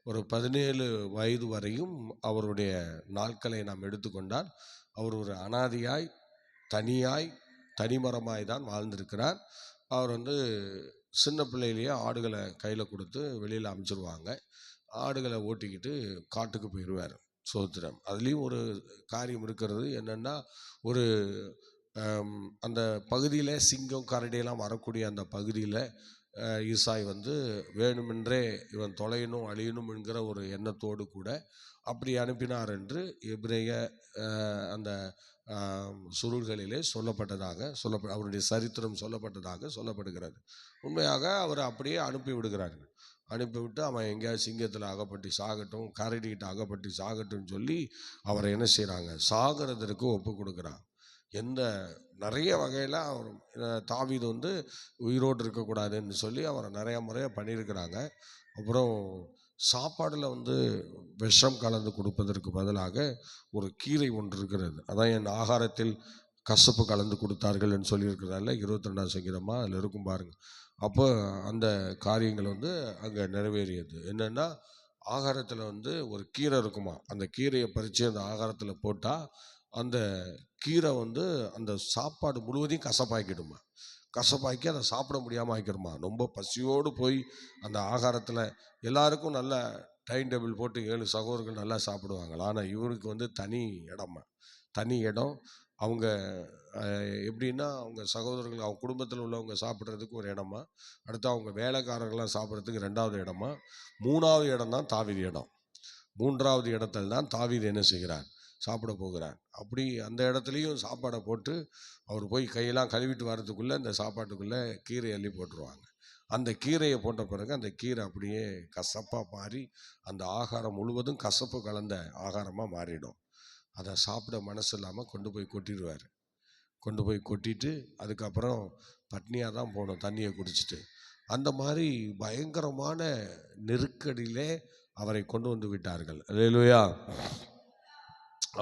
ஒரு 17 வயது வரையும் அவருடைய நாட்களை நாம் எடுத்துக்கொண்டால் அவர் ஒரு அனாதியாய் தனிமரமாய் தான் வாழ்ந்திருக்கிறார். அவர் சின்ன பிள்ளையிலேயே ஆடுகளை கையில் கொடுத்து வெளியில் அனுப்பிச்சிடுவாங்க, ஆடுகளை ஓட்டிக்கிட்டு காட்டுக்கு போயிடுவார். ஸ்தோத்திரம். அதுலேயும் ஒரு காரியம் இருக்கிறது என்னென்னா, ஒரு அந்த பகுதியில் சிங்கம் கரடியெல்லாம் வரக்கூடிய அந்த பகுதியில் ஈசாய் வேணுமென்றே இவன் தொலையணும் அழியணும் என்கிற ஒரு எண்ணத்தோடு கூட அப்படி அனுப்பினார் என்று எபிரேய அந்த சுருள்களிலே அவருடைய சரித்திரம் சொல்லப்படுகிறது. உண்மையாக அவர் அப்படியே அனுப்பி விடுகிறார்கள். அனுப்பிவிட்டு அவன் எங்கேயாவது சிங்கத்தில் அகப்பட்டு சாகட்டும், கரடிக்கிட்ட அகப்பட்டு சாகட்டும்னு சொல்லி அவரை என்ன செய்கிறாங்க, சாகிறதற்கு ஒப்பு கொடுக்குறாங்க. நிறைய வகையில் அவர் தாவீது உயிரோடு இருக்கக்கூடாதுன்னு சொல்லி அவரை நிறையா முறையாக பண்ணியிருக்கிறாங்க. அப்புறம் சாப்பாடில் விஷம் கலந்து கொடுப்பதற்கு பதிலாக ஒரு கீரை ஒன்று இருக்கிறது, அதான் என் ஆகாரத்தில் கசப்பு கலந்து கொடுத்தார்கள் என்று சொல்லியிருக்கிறார்கள். 22ஆம் சங்கீதமாக அதில் இருக்கும் பாருங்கள். அப்போ அந்த காரியங்கள் அங்கே நிறைவேறியது. என்னென்னா, ஆகாரத்தில் ஒரு கீரை இருக்குமா, அந்த கீரையை பறித்து அந்த ஆகாரத்தில் போட்டால் அந்த கீரை அந்த சாப்பாடு முழுவதையும் கசப்பாக்கி அதை சாப்பிட முடியாமல் ஆக்கிடுமா. ரொம்ப பசியோடு போய் அந்த ஆகாரத்தில் எல்லாருக்கும் நல்ல டைம் டேபிள் போட்டு 7 சகோதரர்கள் நல்லா சாப்பிடுவாங்களா, ஆனால் இவருக்கு தனி இடம். அவங்க எப்படின்னா, அவங்க சகோதரர்கள், அவங்க குடும்பத்தில் உள்ளவங்க சாப்பிட்றதுக்கு ஒரு இடமா, அடுத்து அவங்க வேலைக்காரர்கள்லாம் சாப்பிட்றதுக்கு 2வது இடமா, 3வது இடம் தான் தாவீது இடம். 3வது இடத்துல தான் தாவீது என்ன செய்கிறார், சாப்பிட போகிறார். அப்படி அந்த இடத்துலையும் சாப்பாடை போட்டு அவர் போய் கையெல்லாம் கழுவிட்டு வர்றதுக்குள்ளே இந்த சாப்பாட்டுக்குள்ளே கீரை அள்ளி போட்டுருவாங்க. அந்த கீரையை போட்ட பிறகு அந்த கீரை அப்படியே கசப்பாக மாறி அந்த ஆகாரம் முழுவதும் கசப்பு கலந்த ஆகாரமாக மாறிடும். அதை சாப்பிட மனசு இல்லாமல் கொண்டு போய் கொட்டிடுவார். கொண்டு போய் கொட்டிட்டு அதுக்கப்புறம் பட்னியாக தான் போகணும் தண்ணியை குடிச்சிட்டு. அந்த மாதிரி பயங்கரமான நெருக்கடியிலே அவரை கொண்டு வந்து விட்டார்கள். அல்லேலூயா.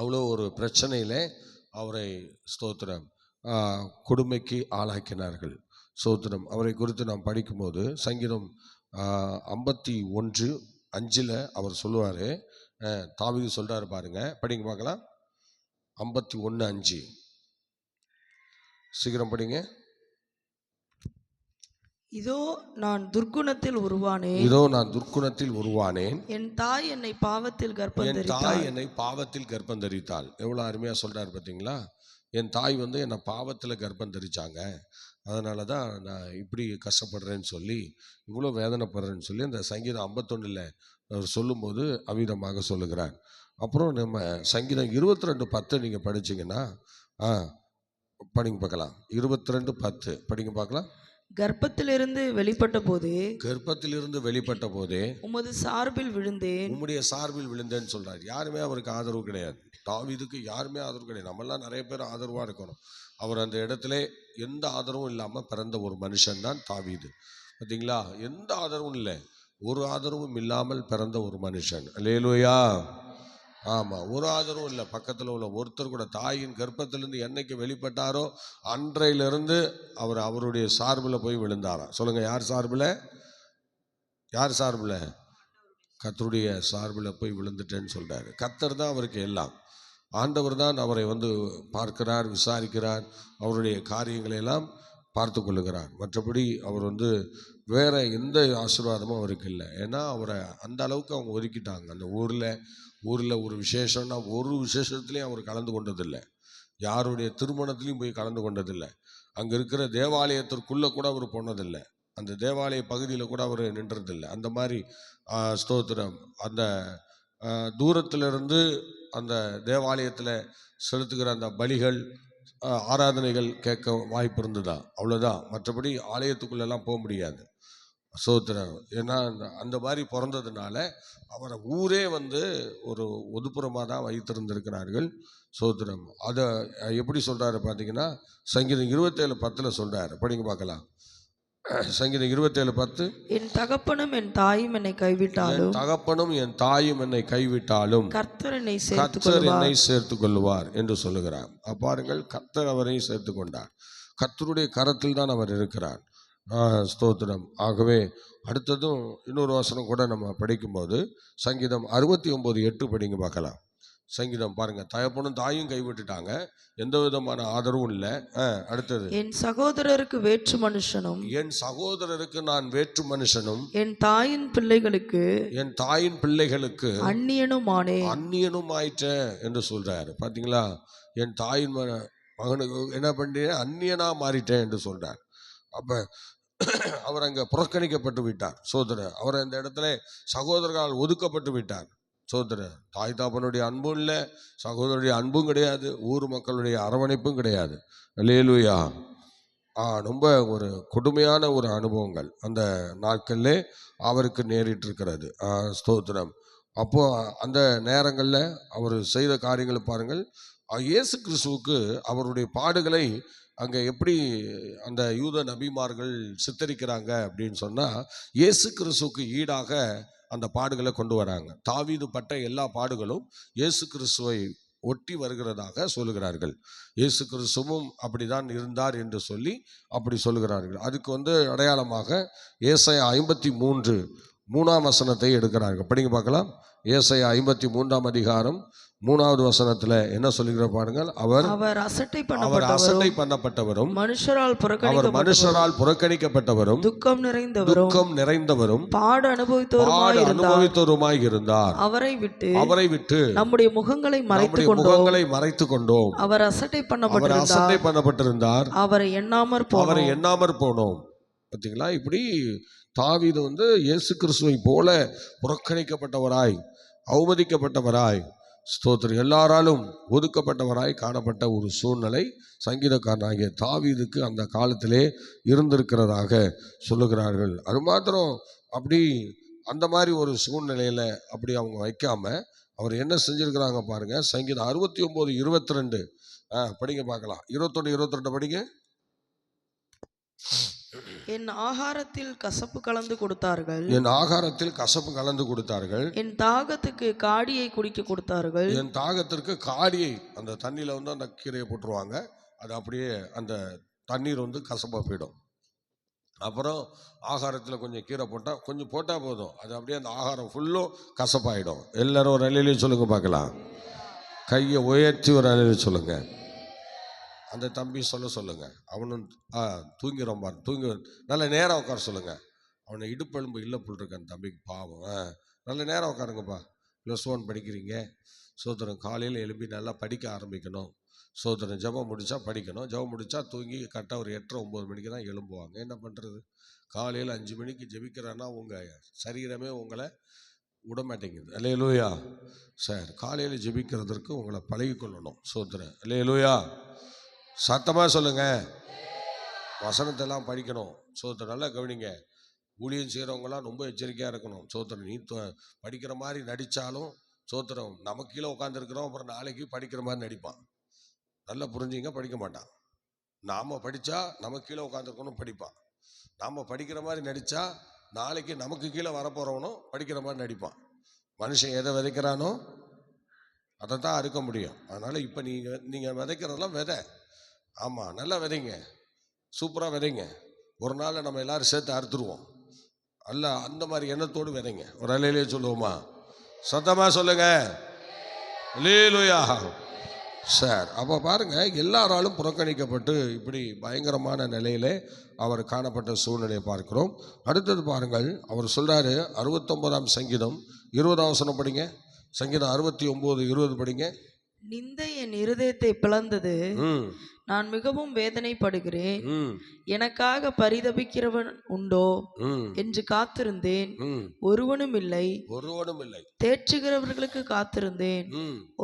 அவ்வளோ ஒரு பிரச்சனையிலே அவரை ஸ்தோத்திரம் கொடுமைக்கு ஆளாக்கினார்கள். ஸ்தோத்திரம். அவரை குறித்து நாம் படிக்கும்போது சங்கீதம் 51:5 அவர் சொல்லுவார். தாவீது சொல்றாரு பாருங்க, படிங்க பார்க்கலாம். 51:5 சீக்கிரம் படிங்க. இதோ நான் துர்க்குணத்தில் உருவானேன், இதோ நான் துர்க்குணத்தில் உருவானேன், என் தாய் என்னை பாவத்தில் கர்ப்பந்தரித்தாள். என் தாய் என்னை பாவத்தில் கர்ப்பந்தரித்தாள். எவ்வளோ அருமையாக சொல்றாரு பார்த்தீங்களா? என் தாய் வந்து என்னை பாவத்தில் கர்ப்பந்தரிச்சாங்க, அதனால தான் நான் இப்படி கஷ்டப்படுறேன்னு சொல்லி, இவ்வளோ வேதனைப்படுறேன்னு சொல்லி அந்த சங்கீதம் 51 அவர் சொல்லும்போது அவ்விதமாக சொல்லுகிறார். அப்புறம் நம்ம சங்கீதம் 22:10 நீங்கள் படிச்சிங்கன்னா படிங்க பார்க்கலாம். 22:10 படிங்க பார்க்கலாம். கர்ப்பத்திலிருந்து வெளிப்பட்ட போதே, கர்ப்பத்திலிருந்து வெளிப்பட்ட போதே உமது சார்பில் விழுந்தேன், உம்முடைய சார்பில் விழுந்தேன்னு சொல்றாரு. யாருமே அவருக்கு ஆதரவு கிடையாது. தாவீதுக்கு யாருமே ஆதரவு கிடையாது. நம்மெல்லாம் நிறைய பேர் ஆதரவாக இருக்கணும். அவர் அந்த இடத்துல எந்த ஆதரவும் இல்லாமல் பிறந்த ஒரு மனுஷன் தான் தாவீது. பார்த்தீங்களா? எந்த ஆதரவும் இல்லை, ஒரு ஆதரவும் இல்லாமல் பிறந்த ஒரு மனுஷன். அல்லேலூயா. ஆமாம், ஒரு ஆதரவும் இல்லை. பக்கத்தில் உள்ள ஒருத்தர் கூட, தாயின் கர்ப்பத்திலிருந்து என்னைக்கு வெளிப்பட்டாரோ அன்றையிலிருந்து அவர் அவருடைய சார்பில் போய் விழுந்தாராம். சொல்லுங்க, யார் சார்பில்? யார் சார்பில்? கர்த்தருடைய சார்பில் போய் விழுந்துட்டேன்னு சொல்றாரு. கர்த்தர் தான் அவருக்கு எல்லாம். ஆண்டவர் தான் அவரை வந்து பார்க்கிறார், விசாரிக்கிறார், அவருடைய காரியங்களை எல்லாம் பார்த்து கொள்ளுகிறார். மற்றபடி அவர் வந்து வேற எந்த ஆசீர்வாதமும் அவருக்கு இல்லை. ஏன்னா அவரை அந்த அளவுக்கு அவங்க ஒதுக்கிட்டாங்க. அந்த ஊரில் ஒரு விசேஷம்னா ஒரு விசேஷத்துலேயும் அவர் கலந்து கொண்டதில்லை. யாருடைய திருமணத்துலேயும் போய் கலந்து கொண்டதில்லை. அங்கே இருக்கிற தேவாலயத்திற்குள்ளே கூட அவர் போனதில்லை. அந்த தேவாலய பகுதியில் கூட அவர் நின்றதில்லை. அந்த மாதிரி ஸ்தோத்திரம். அந்த தூரத்திலிருந்து அந்த தேவாலயத்தில் செலுத்துகிற அந்த பலிகள், ஆராதனைகள் கேட்க வாய்ப்பு இருந்ததா, அவ்வளோதான். மற்றபடி ஆலயத்துக்குள்ளெல்லாம் போக முடியாது. ஸ்தோத்திரம். ஏன்னா அந்த மாதிரி பிறந்ததுனால அவரை ஊரே வந்து ஒரு ஒதுப்புறமாக தான் வைத்திருந்திருக்கிறார்கள். ஸ்தோத்திரம். அதை எப்படி சொல்கிறாரு பார்த்தீங்கன்னா, சங்கீதம் 27:10 சொல்கிறாரு. படிங்க பார்க்கலாம். சங்கீதம் 27:10. என் தகப்பனும் என் தாயும் என்னை கைவிட்டாலும், தகப்பனும் என் தாயும் என்னை கைவிட்டாலும் கர்த்தர் என்னை சேர்த்து கொள்ளுவார் என்று சொல்லுகிறார். பாருங்கள், கர்த்தர் அவரை சேர்த்து கொண்டார். கர்த்தருடைய கரத்தில் தான் அவர் இருக்கிறார். ஸ்தோத்திரம். ஆகவே அடுத்ததும் இன்னொரு வசனம் கூட நம்ம படிக்கும்போது சங்கீதம் 69:8 படிங்க பார்க்கலாம். சங்கீதம் பாருங்க, தகப்பனும் தாயும் கைவிட்டுட்டாங்க, எந்த விதமான ஆதரவும் இல்லை. அடுத்தது, என் சகோதரருக்கு வேற்று மனுஷனும், என் சகோதரருக்கு நான் வேற்று மனுஷனும், என் தாயின் பிள்ளைகளுக்கு அந்நியனும் ஆயிட்டேன் என்று சொல்றாரு. பாத்தீங்களா? என் தாயின் மகனுக்கு என்ன பண்றேன், அந்நியனா மாறிட்டேன் என்று சொல்றார். அப்ப அவர் அங்கே புறக்கணிக்கப்பட்டு விட்டார். சோதரர். அவர் அந்த இடத்துல சகோதரர்களால் ஒதுக்கப்பட்டு விட்டார். சோதரர். தாய் தாப்பனுடைய அன்பும் இல்லை, சகோதரருடைய அன்பும் கிடையாது, ஊர் மக்களுடைய அரவணைப்பும் கிடையாது. அல்லேலூயா. ரொம்ப ஒரு கொடுமையான ஒரு அனுபவங்கள் அந்த நாட்களில் அவருக்கு நேரிட்டு இருக்கிறது. ஸ்தோத்திரம். அப்போ அந்த நேரங்களில் அவர் செய்த காரியங்களை பாருங்கள். இயேசு கிறிஸ்துவுக்கு அவருடைய பாடுகளை அங்கே எப்படி அந்த யூத நபிமார்கள் சித்தரிக்கிறாங்க அப்படின்னு சொன்னால், இயேசு கிறிஸ்துவுக்கு ஈடாக அந்த பாடுகளை கொண்டு வராங்க. தாவீது பட்ட எல்லா பாடுகளும் இயேசு கிறிஸ்துவை ஒட்டி வருகிறதாக சொல்லுகிறார்கள். இயேசு கிறிஸ்துவும் அப்படிதான் இருந்தார் என்று சொல்லி அப்படி சொல்லுகிறார்கள். அதுக்கு அடையாளமாக ஏசாயா 53:3 எடுக்கிறார்கள். படிங்க பார்க்கலாம். ஏசாயா 53 3வது வசனத்துல என்ன சொல்லுகிற பாருங்கள். அவர் அசட்டை பண்ணப்பட்டவரும் மனுஷரால் புறக்கணிக்கப்பட்டவரும் துக்கம் நிறைந்தவரும் பாடு அனுபவித்தவருமாய் இருந்தார். அவரை விட்டு நம்முடைய முகங்களை மறைத்து கொண்டோம். அவர் அசட்டை பண்ணப்பட்டிருந்தார். அவரை எண்ணாமற் போனோம். பார்த்தீங்களா? இப்படி தாவீது இயேசு கிறிஸ்துவை போல புறக்கணிக்கப்பட்டவராய், அவமதிக்கப்பட்டவராய், ஸ்தோத்திரம். எல்லாராலும் ஒதுக்கப்பட்டவராய் காணப்பட்ட ஒரு சூழ்நிலை சங்கீதக்காரனாகிய தாவீதுக்கு அந்த காலத்திலே இருந்திருக்கிறதாக சொல்லுகிறார்கள். அது மாத்திரம் அப்படி அந்த மாதிரி ஒரு சூழ்நிலையில் அப்படி அவங்க வைக்காம அவர் என்ன செஞ்சிருக்கிறாங்க பாருங்க. சங்கீதம் 69:22 படிங்க பார்க்கலாம். 21-22 படிங்க. என் ஆகாரத்தில் கசப்பு கலந்து கொடுத்தார்கள், என் ஆகாரத்தில் கசப்பு கலந்து கொடுத்தார்கள், என் தாகத்துக்கு காடியை குடிக்க கொடுத்தார்கள். என் தாகத்திற்கு காடியை, அந்த தண்ணியில் வந்து அந்த கீரையை போட்டுருவாங்க, அது அப்படியே அந்த தண்ணீர் வந்து கசப்பாக போயிடும். அப்புறம் ஆகாரத்தில் கொஞ்சம் கீரை போட்டால், கொஞ்சம் போட்டால் போதும், அது அப்படியே அந்த ஆகாரம் ஃபுல்லும் கசப்பாயிடும். எல்லாரும் ஒரு அலையிலையும் சொல்லுங்க பார்க்கலாம். கையை உயர்த்தி ஒரு அலையில சொல்லுங்க. அந்த தம்பி சொல்லுங்க. அவனும் தூங்கிறோம் பாரு, தூங்கி நல்ல நேரம் உட்கார சொல்லுங்க. அவனை இடுப்பெலும்பு இல்லை புல் இருக்கு அந்த தம்பிக்கு, பாவம். நல்ல நேரம் உட்காருங்கப்பா. +1 படிக்கிறீங்க. சோதரன் காலையில் எழுப்பி நல்லா படிக்க ஆரம்பிக்கணும். சோதரன் ஜபம் முடித்தா படிக்கணும், ஜபம் முடித்தா தூங்கி கரெக்டாக ஒரு 8-9 மணிக்கு தான் எழும்புவாங்க. என்ன பண்ணுறது, காலையில் 5 மணிக்கு ஜெபிக்கிறான்னா உங்கள் சரீரமே உங்களை விடமாட்டேங்குது. அல்லேலூயா. சார், காலையில் ஜெபிக்கிறதுக்கு உங்களை பழகிக்கொள்ளணும். சோதரன் அல்லேலூயா. சத்தமாக சொல்லுங்க. வசனத்தெல்லாம் படிக்கணும். சோதரன் நல்லா கவனிங்க. ஊழியம் செய்கிறவங்களாம் ரொம்ப எச்சரிக்கையாக இருக்கணும். சோதரன் நீ படிக்கிற மாதிரி நடித்தாலும் சோத்திரம் நமக்கு கீழே உட்காந்துருக்கிறோம், அப்புறம் நாளைக்கு படிக்கிற மாதிரி நடிப்பான். நல்லா புரிஞ்சுங்க, படிக்க மாட்டான். நாம் படித்தா நமக்கு கீழே உட்காந்துருக்கணும் படிப்பான். நாம் படிக்கிற மாதிரி நடித்தா நாளைக்கு நமக்கு கீழே வரப்போகிறவனும் படிக்கிற மாதிரி நடிப்பான். மனுஷன் எதை விதைக்கிறானோ அதை தான் அறுக்க முடியும். அதனால் இப்போ நீங்கள் விதைக்கிறதெல்லாம் விதை. ஆமாம், நல்லா விதைங்க, சூப்பராக விதைங்க. ஒரு நாள் நம்ம எல்லோரும் சேர்த்து அறுத்துருவோம். அல்ல, அந்த மாதிரி எண்ணத்தோடு விதைங்க. ஒரு அலையிலேயே சொல்லுவோமா? சத்தமாக சொல்லுங்க. அல்லேலூயா. சார், அப்போ பாருங்கள், எல்லாராலும் புறக்கணிக்கப்பட்டு இப்படி பயங்கரமான நிலையிலே அவர் காணப்பட்ட சூழ்நிலையை பார்க்கிறோம். அடுத்தது பாருங்கள், அவர் சொல்கிறாரு 69ஆம் சங்கீதம் 20ஆம் வசனம் படிங்க. சங்கீதம் 69:20 படிங்க. நிந்தை என் இருதயத்தை பிளந்தது, நான் மிகவும் வேதனைப்படுகிறேன். எனக்காக பரிதபிக்கிறவன் உண்டோ என்று காத்திருந்தேன், ஒருவனும் இல்லை. தேற்றுகிறவர்களுக்கு காத்திருந்தேன்,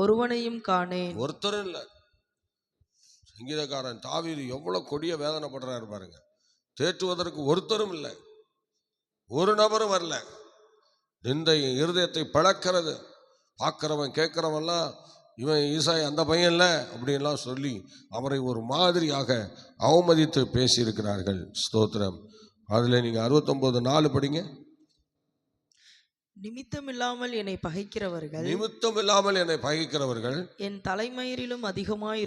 ஒருவனையும் காணேன். ஒருத்தரும் இல்லை. சங்கீதக்காரன் தாவீது எவ்வளவு கொடிய வேதனைப்படுறாரு பாருங்க. தேற்றுவதற்கு ஒருத்தரும் இல்லை, ஒரு நபரும் வரல. நிந்தை இருதயத்தை பிளக்கிறது. பார்க்கிறவன் கேட்கிறவன்லாம் இவன் ஈசாய் அந்த பையன் இல்லை அப்படின்லாம் சொல்லி அவரை ஒரு மாதிரியாக அவமதித்து பேசியிருக்கிறார்கள். ஸ்தோத்திரம். அதில் நீங்கள் 69:4 படிங்க. நிமித்தம் இல்லாமல் என்னை பகைக்கிறவர்கள், என் தலைமயிரிலும் அதிகமாக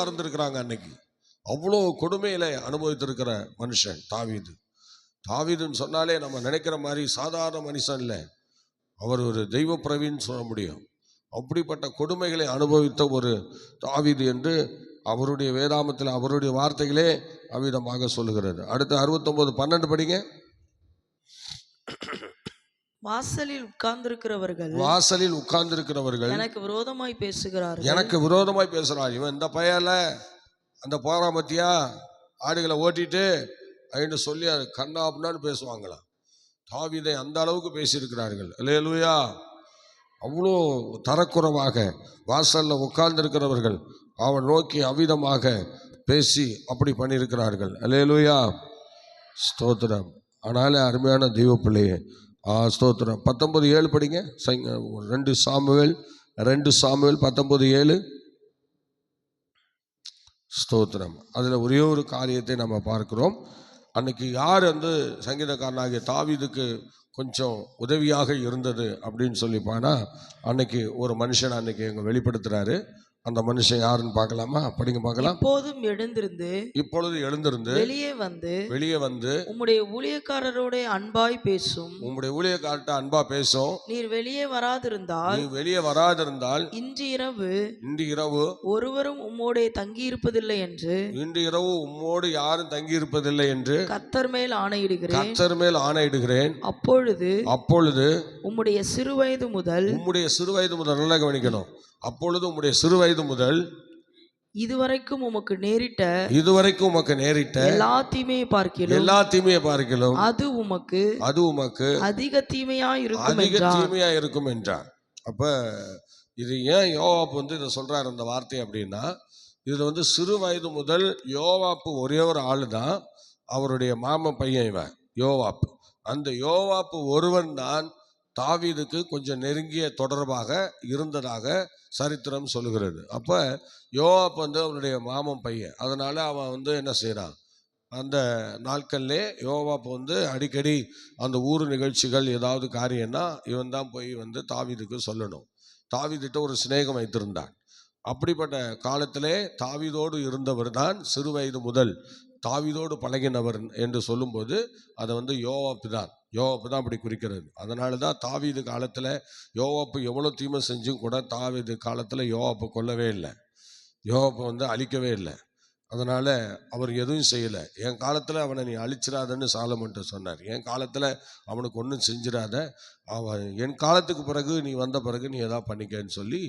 இருந்திருக்கிறாங்க. அன்னைக்கு அவ்வளோ கொடுமையில அனுபவித்திருக்கிற மனுஷன் தாவீது. தாவீதுன்னு சொன்னாலே நம்ம நினைக்கிற மாதிரி சாதாரண மனுஷன் இல்லை. அவர் ஒரு தெய்வ பிரவின்னு சொல்ல முடியும். அப்படிப்பட்ட கொடுமைகளை அனுபவித்த ஒரு தாவீது என்று அவருடைய வேதாமத்தில் அவருடைய வார்த்தைகளே அவ்விதமாக சொல்லுகிறது. அடுத்து 69:12 படிங்க. வாசலில் உட்கார்ந்திருக்கிறவர்கள் எனக்கு விரோதமாய் பேசுகிறார். இவன் இந்த பையல அந்த போறான் பத்தியா, ஆடுகளை ஓட்டிட்டு அப்படின்னு சொல்லி கண்ணா அப்படின்னான்னு பேசுவாங்களாம். தாவீதை அந்த அளவுக்கு பேசியிருக்கிறார்கள். அல்லேலூயா. அவ்வளோ தரக்குறைவாக வாசலில் உட்கார்ந்திருக்கிறவர்கள் அவன் நோக்கி அவ்விதமாக பேசி அப்படி பண்ணியிருக்கிறார்கள். அல்லேலூயா. ஸ்தோத்திரம். ஆனாலே அருமையான தெய்வ பிள்ளையே, ஸ்தோத்திரம். 19:7 படிங்க. 2 சாமுவேல் 19:7. ஸ்தோத்திரம். அதில் ஒரே ஒரு காரியத்தை நம்ம பார்க்கிறோம். அன்னைக்கு யார் சங்கீதக்காரனாகிய தாவீதுக்கு கொஞ்சம் உதவியாக இருந்தது அப்படின்னு சொல்லிப்பானா, அன்னைக்கு ஒரு மனுஷன் அன்னைக்கு எங்க வெளிப்படுத்துறாரு. அந்த மனுஷன் யாருன்னு பார்க்கலாமா? படிங்க பார்க்கலாம். இப்பொழுது எழுந்திருந்து வெளியே வந்து உம்முடைய ஊழியக்காரரோட அன்பாய் பேசும். உம்முடைய ஊழியக்காரர்ட்ட அன்பா பேசும். நீர் வெளியே வராதிருந்தால் இன்று இரவு ஒருவரும் உம்மோடு தங்கி இருப்பதில்லை என்று, இன்று இரவு உம்மோடு யாரும் தங்கி இருப்பதில்லை என்று கர்த்தர் மேல் ஆணையிடுகிறேன். அப்பொழுது உம்முடைய சிறுவயது முதல் நல்லா கவனிக்கணும். அப்பொழுது உம்முடைய சிறுவயது முதல் இதுவரைக்கும் உமக்கு நேரிட்ட எல்லாத்தையுமே பார்க்கிலும் அது உமக்கு அதிக தீமையா இருக்கும் என்றார். அப்போ இது ஏன் யோவாப் வந்து இதை சொல்கிறார் அந்த வார்த்தை அப்படின்னா, இதில் வந்து சிறு வயது முதல் யோவாப்பு ஒரே ஒரு ஆள் தான், அவருடைய மாமன் பையன் இவன் யோவாப். அந்த யோவாப்பு ஒருவன் தான் தாவீதுக்கு கொஞ்சம் நெருங்கிய தொடர்பாக இருந்ததாக சரித்திரம் சொல்லுகிறது. அப்போ யோவாப் வந்து அவருடைய மாமன் பையன், அதனால அவன் வந்து என்ன செய்கிறான், அந்த நாட்கள்லே யோவாப் வந்து அடிக்கடி அந்த ஊர் நிகழ்ச்சிகள் ஏதாவது காரியம்னா இவன் தான் போய் வந்து தாவீதுக்கு சொல்லணும். தாவீதுகிட்ட ஒரு சிநேகம் வைத்திருந்தான். அப்படிப்பட்ட காலத்திலே தாவீதோடு இருந்தவர் தான் சிறு வயது முதல் தாவீதோடு பழகினவர் என்று சொல்லும்போது அதை வந்து யோவாப்பு தான் அப்படி குறிக்கிறது. அதனால தான் தாவீது காலத்தில் யோவாப்பு எவ்வளோ தீமை செஞ்சும் கூட தாவீது காலத்தில் யோவாப்பை கொல்லவே இல்லை, யோவாப்பை வந்து அழிக்கவே இல்லை. அதனால் அவர் எதுவும் செய்யலை. என் காலத்தில் அவனை நீ அழிச்சிடாதன்னு சாலமன்ட்ட சொன்னார். என் காலத்தில் அவனுக்கு ஒன்றும் செஞ்சிடாத, அவன் என் காலத்துக்கு பிறகு நீ வந்த பிறகு நீ எதாவது பண்ணிக்கன்னு சொல்லி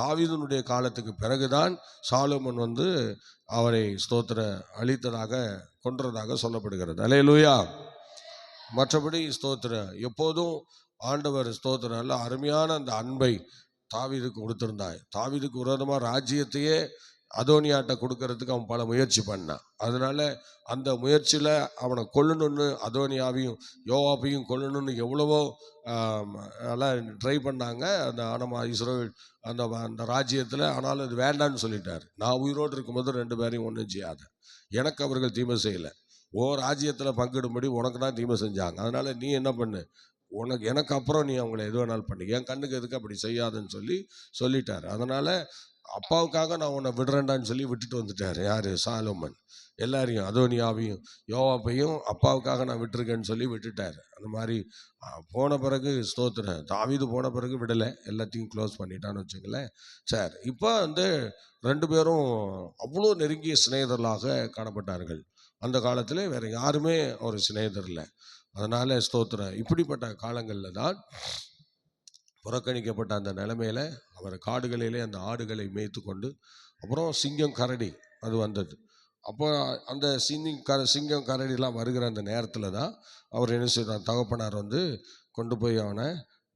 தாவீதுனுடைய காலத்துக்கு பிறகுதான் சாலமன் வந்து அவரை ஸ்தோத்திர அழித்ததாக கொன்றதாக சொல்லப்படுகிறது. அல்லேலூயா. மற்றபடி ஸ்தோத்திர எப்போதும் ஆண்டவர் ஸ்தோத்திர நல்ல அருமையான அந்த அன்பை தாவீதுக்கு கொடுத்திருந்தாய். தாவீதுக்கு விரோதமாக ராஜ்யத்தையே அதோனியாட்ட கொடுக்கறதுக்கு அவன் பல முயற்சி பண்ணான். அதனால அந்த முயற்சியில் அவனை கொல்லணுன்னு அதோனியாவையும் யோவாப்பையும் கொல்லணுன்னு எவ்வளவோ எல்லாம் ட்ரை பண்ணாங்க. அந்த நம்ம இஸ்ரவேல் அந்த அந்த ராஜ்யத்தில். ஆனாலும் அது வேண்டான்னு சொல்லிட்டார். நான் உயிரோடு இருக்கும்போது 2 பேரையும் ஒன்றும் செய்யாத, எனக்கு அவர்கள் தீமை செய்யலை, ஓ ராஜ்யத்தில் பங்கிடும்படி உனக்கு தான் தீமை செஞ்சாங்க, அதனால நீ என்ன பண்ணு, எனக்கு அப்புறம் நீ அவங்கள எது வேணாலும் பண்ணி, என் கண்ணுக்கு எதுக்கு அப்படி செய்யாதுன்னு சொல்லிட்டார். அதனால் அப்பாவுக்காக நான் உன்னை விடுறேன்டான்னு சொல்லி விட்டுட்டு வந்துட்டார். யார்? சாலமன். எல்லாரையும் அதோனியாவையும் யோவாப்பையும் அப்பாவுக்காக நான் விட்டுருக்கேன்னு சொல்லி விட்டுட்டார். அந்த மாதிரி போன பிறகு ஸ்தோத்திரம் தாவீது போன பிறகு விடலை, எல்லாத்தையும் க்ளோஸ் பண்ணிட்டான்னு வச்சுங்களேன். சரி, இப்போ வந்து 2 பேரும் அவ்வளோ நெருங்கிய சிநேகிதர்களாக காணப்பட்டார்கள். அந்த காலத்தில் வேறு யாருமே ஒரு சிநேகிதர் இல்லை. அதனால் ஸ்தோத்திரம் இப்படிப்பட்ட காலங்களில் தான் புறக்கணிக்கப்பட்ட அந்த நிலைமையில் அவர் காடுகளிலே அந்த ஆடுகளை மேய்த்து கொண்டு, அப்புறம் சிங்கம் கரடி அது வந்தது. அப்போ அந்த சிங்கம் கரடிலாம் வருகிற அந்த நேரத்தில் தான் அவர் என்ன செய்தார், தகப்பனார் வந்து கொண்டு போய் அவனை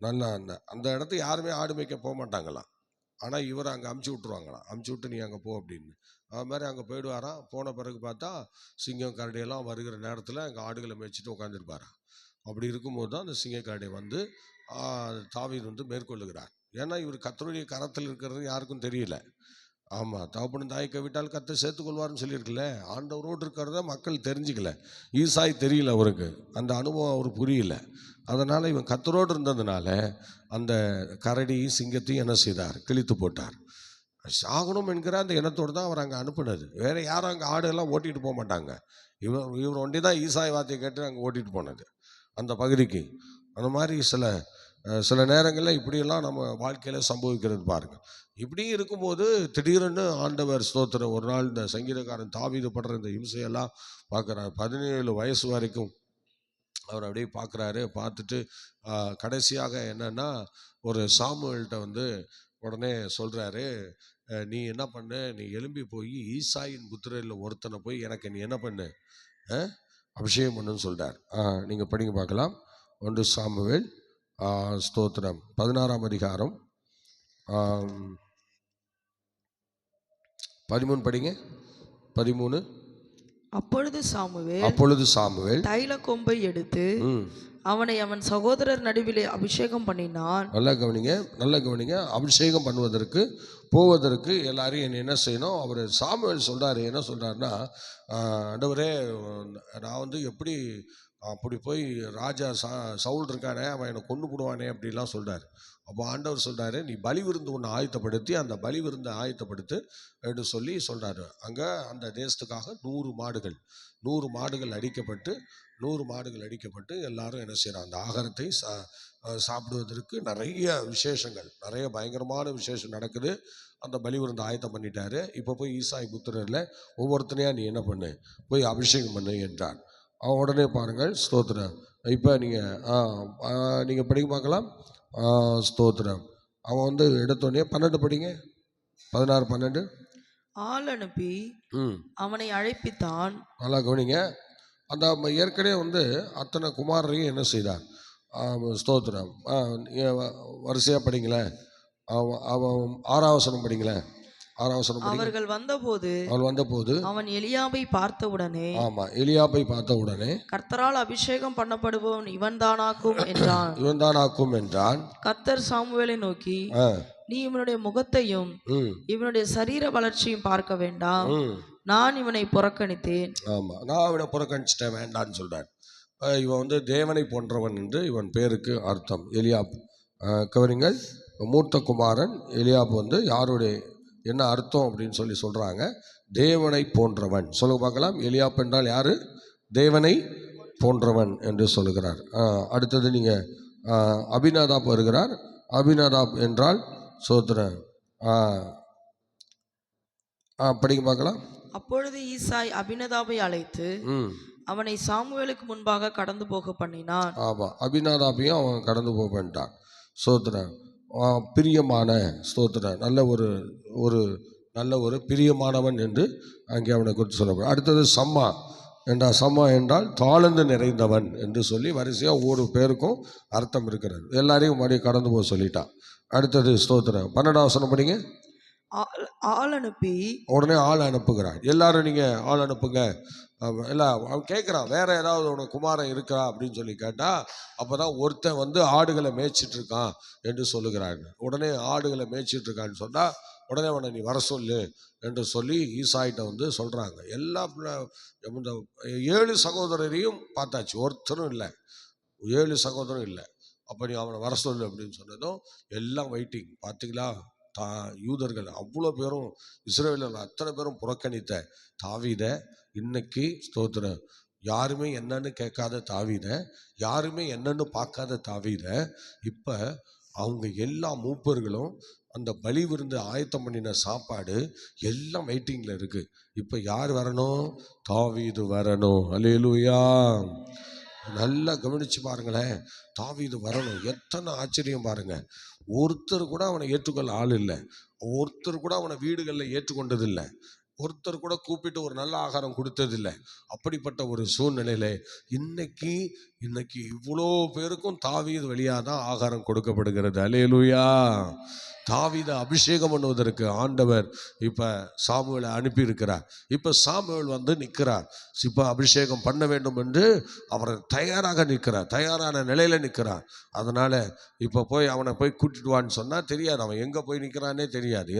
நல்லா அந்த இடத்துக்கு யாருமே ஆடு மேய்க்க போக மாட்டாங்களாம். ஆனால் இவர் அங்கே அமுச்சு விட்ருவாங்களாம், அமுச்சு விட்டு நீ அங்கே போ அப்படின்னு. அது மாதிரி அங்கே போயிடுவாராம். போன பிறகு பார்த்தா சிங்கம் கரடியெல்லாம் வருகிற நேரத்தில் அங்கே ஆடுகளை மேய்ச்சிட்டு உட்காந்துருப்பாராம். அப்படி இருக்கும்போது தான் அந்த சிங்க கரடி வந்து தாவீது வந்து மேற்கொள்ளுகிறார். ஏன்னா இவர் கர்த்தருடைய கரத்தில் இருக்கிறது யாருக்கும் தெரியல. ஆமாம், தகப்பனும் தாயை கைவிட்டால் கர்த்தர் சேர்த்துக்கொள்வார்னு சொல்லியிருக்குல்ல. ஆண்டவரோடு இருக்கிறத மக்கள் தெரிஞ்சிக்கல, ஈசாய் தெரியல அவருக்கு, அந்த அனுபவம் அவருக்கு புரியல. அதனால் இவன் கர்த்தரோடு இருந்ததுனால அந்த கரடியும் சிங்கத்தையும் என்ன செய்தார், கிழித்து போட்டார். சாகணும் என்கிற அந்த எண்ணத்தோடு தான் அவர் அங்கே அனுப்புனது. வேறு யாரும் அங்கே ஆடெல்லாம் ஓட்டிகிட்டு போக மாட்டாங்க. இவர் ஒண்டி தான் ஈசாய் வார்த்தையை கேட்டு அங்கே ஓட்டிகிட்டு போனது அந்த பகுதிக்கு. அந்த மாதிரி சில நேரங்களில் இப்படியெல்லாம் நம்ம வாழ்க்கையில் சம்பவிக்கிறது பாருங்கள். இப்படி இருக்கும்போது திடீரென்னு ஆண்டவர் ஸ்தோத்திரம் ஒரு நாள் இந்த சங்கீதக்காரன் தாவீது படுற இந்த இம்சையெல்லாம் பார்க்குறாரு. 17 வயசு வரைக்கும் அவர் அப்படியே பார்க்குறாரு. பார்த்துட்டு கடைசியாக என்னன்னா ஒரு சாமுவேல்கிட்ட வந்து உடனே சொல்கிறாரு, நீ என்ன பண்ணு, நீ எழும்பி போய் ஈசாயின் புத்திரரில் ஒருத்தனை போய் எனக்கு நீ என்ன பண்ணு, அபிஷேகம் பண்ணுன்னு சொல்கிறார். நீங்கள் படிங்க பார்க்கலாம். 1 சாமுவேல் ஸ்தோத்திரம் 16ஆம் அதிகாரம் 13 படிங்க. 13. அப்பொழுது சாமுவேல் தைல கொம்பை எடுத்து அவனை அவன் சகோதரர் நடுவிலே அபிஷேகம் பண்ணினான். நல்லா கவனிங்க. அபிஷேகம் பண்ணுவதற்கு போவதற்கு எல்லாரையும் என்ன செய்யணும், அவர் சாமுவேல் சொல்கிறாரு. என்ன சொல்கிறாருன்னா, ஆண்டவரே நான் வந்து எப்படி அப்படி போய் ராஜா சவுல் இருக்கானே அவன் என்னை கொண்டு போடுவானே அப்படிலாம் சொல்கிறார். அப்போ ஆண்டவர் சொல்கிறாரு, நீ பலி விருந்து ஒன்று ஆயத்தப்படுத்தி அந்த பலி விருந்தை ஆயத்தப்படுத்து என்று சொல்கிறாரு. அங்கே அந்த தேசத்துக்காக 100 மாடுகள் அடிக்கப்பட்டு எல்லாரும் என்ன செய்கிறாங்க, அந்த ஆகாரத்தை சாப்பிடுவதற்கு நிறைய விசேஷங்கள், நிறைய பயங்கரமான விசேஷம் நடக்குது. அந்த பலி விருந்து ஆயத்தம் பண்ணிட்டாரு. இப்போ போய் ஈசாய் புத்திரரில் ஒவ்வொருத்தனையாக நீ என்ன பண்ணு, போய் அபிஷேகம் பண்ணு என்றான். அவன் உடனே பாருங்கள் ஸ்தோத்திரம். இப்போ நீங்கள் படிக்க பார்க்கலாம். ஸ்தோத்திரம். அவன் வந்து எடுத்தோடனே 12 படிங்க. 16, 12. ஆள் அனுப்பி அவனை அழைப்பித்தான். நல்லா கவனிங்க. அந்த ஏற்கனவே வந்து அத்தனை குமாரரையும் என்ன செய்தார், ஸ்தோத்திரம். வரிசையாக படிங்களேன். அவன் 6ஆம் வசனம் படிங்களேன். 6ஆம் வசனம் படிங்க. அவர்கள் வந்தபோது அவன் எலியாபை பார்த்தவுடனே, ஆமா, எலியாபை பார்த்த உடனே கர்த்தரால் அபிஷேகம் பண்ணப்படுபவன் இவன்தானாக்கும் என்றான். இவன்தானாக்கும் என்றான். கர்த்தர் சாமுவேலை நோக்கி, நீ இவனுடைய முகத்தையும் இவனுடைய சரீர வளர்ச்சியும் பார்க்க வேண்டாம், நான் இவனை புறக்கணித்தேன். ஆமா, நான் இவனை புறக்கணிச்சிட்டேன், வேண்டான்னு சொல்றான். இவன் வந்து தேவனை போன்றவன் என்று இவன் பேருக்கு அர்த்தம். எலியாப் கவரிங்கள், மூத்த குமாரன் எலியாப் வந்து யாருடைய என்ன அர்த்தம் அப்படின்னு சொல்லி சொல்றாங்க? தேவனை போன்றவன். சொல்ல பார்க்கலாம். எலியாப் என்றால் யாரு? தேவனை போன்றவன் என்று சொல்லுகிறார். அடுத்தது நீங்க அபிநாதாப் வருகிறார். அபிநாதாப் என்றால் சோத்திரன். படிக்க பார்க்கலாம். அப்பொழுது ஈசாய் அபினதாபை அழைத்து அவனை சாமுவேலுக்கு முன்பாக கடந்து போக பண்ணினான். ஆமா, அபிநாதாபையும் அவன் கடந்து போக பண்ணிட்டான். ஸ்தோத்திரன். பிரியமான, ஸ்தோத்திரன், நல்ல ஒரு பிரியமானவன் என்று அங்கே அவனை குறித்து சொல்லப்படும். அடுத்தது சம்மா என்றால், சம்மா என்றால் தாழ்ந்து நிறைந்தவன் என்று சொல்லி வரிசையாக ஒவ்வொரு பேருக்கும் அர்த்தம் இருக்கிறது. எல்லாரையும் மறுபடியும் கடந்து போக சொல்லிட்டான். அடுத்தது ஸ்தோத்திரன் 12ஆம் வசனம் படிங்க. ஆள் அனுப்பி, உடனே ஆள் அனுப்புகிறான். எல்லாரும் நீங்க ஆள் அனுப்புங்க. இல்லை, அவன் கேட்குறான், வேற ஏதாவது உனக்கு குமாரன் இருக்கிறா அப்படின்னு சொல்லி கேட்டா, அப்போதான் ஒருத்தன் வந்து ஆடுகளை மேய்ச்சிட்டு இருக்கான் என்று சொல்லுகிறாங்க. உடனே ஆடுகளை மேய்ச்சிட்டு இருக்கான்னு சொன்னா, உடனே அவனை நீ வர சொல்லு என்று சொல்லி ஈசாயிட்ட வந்து சொல்றாங்க. எல்லா 7 சகோதரரையும் பார்த்தாச்சு, ஒருத்தரும் இல்லை, 7 சகோதரரும் இல்லை. அப்போ நீ அவனை வர சொல்லு அப்படின்னு சொன்னதும் எல்லாம் வெயிட்டிங். பார்த்தீங்களா, யூதர்கள் அவ்வளோ பேரும், இஸ்ரவேலர்கள் அத்தனை பேரும் புறக்கணித்த தாவீதை இன்னைக்கு ஸ்தோத்திரம், யாருமே என்னன்னு கேட்காத தாவீதை, யாருமே என்னன்னு பார்க்காத தாவீதை, இப்போ அவங்க எல்லா மூப்பர்களும் அந்த பலி விருந்து ஆயத்தம் பண்ணின சாப்பாடு எல்லாம் வெயிட்டிங்கில் இருக்கு. இப்போ யார் வரணும்? தாவீது வரணும். அல்லேலூயா. நல்லா கவனிச்சு பாருங்களேன், தாவீது வரணும். எத்தனை ஆச்சரியம் பாருங்க. ஒருத்தர் கூட அவனை ஏற்றுக்கொள்ள ஆள் இல்லை, ஒருத்தர் கூட அவனை வீடுகளில் ஏற்றுக்கொண்டதில்லை, ஒருத்தர் கூட கூப்பிட்டு ஒரு நல்ல ஆகாரம் கொடுத்ததில்லை. அப்படிப்பட்ட ஒரு சூழ்நிலையில இன்னைக்கு இவ்வளோ பேருக்கும் தாவீது வழியாக தான் ஆகாரம் கொடுக்கப்படுகிறது. அல்லேலூயா. தாவீதை அபிஷேகம் பண்ணுவதற்கு ஆண்டவர் இப்போ சாமுவேலை அனுப்பியிருக்கிறார். இப்போ சாமுவேல் வந்து நிற்கிறார். இப்போ அபிஷேகம் பண்ண வேண்டும் என்று அவர் தயாராக நிற்கிறார், தயாரான நிலையில் நிற்கிறார். அதனால் இப்போ அவனை போய் கூட்டிட்டு சொன்னால் தெரியாது, அவன் எங்கே போய் நிற்கிறானே தெரியாது.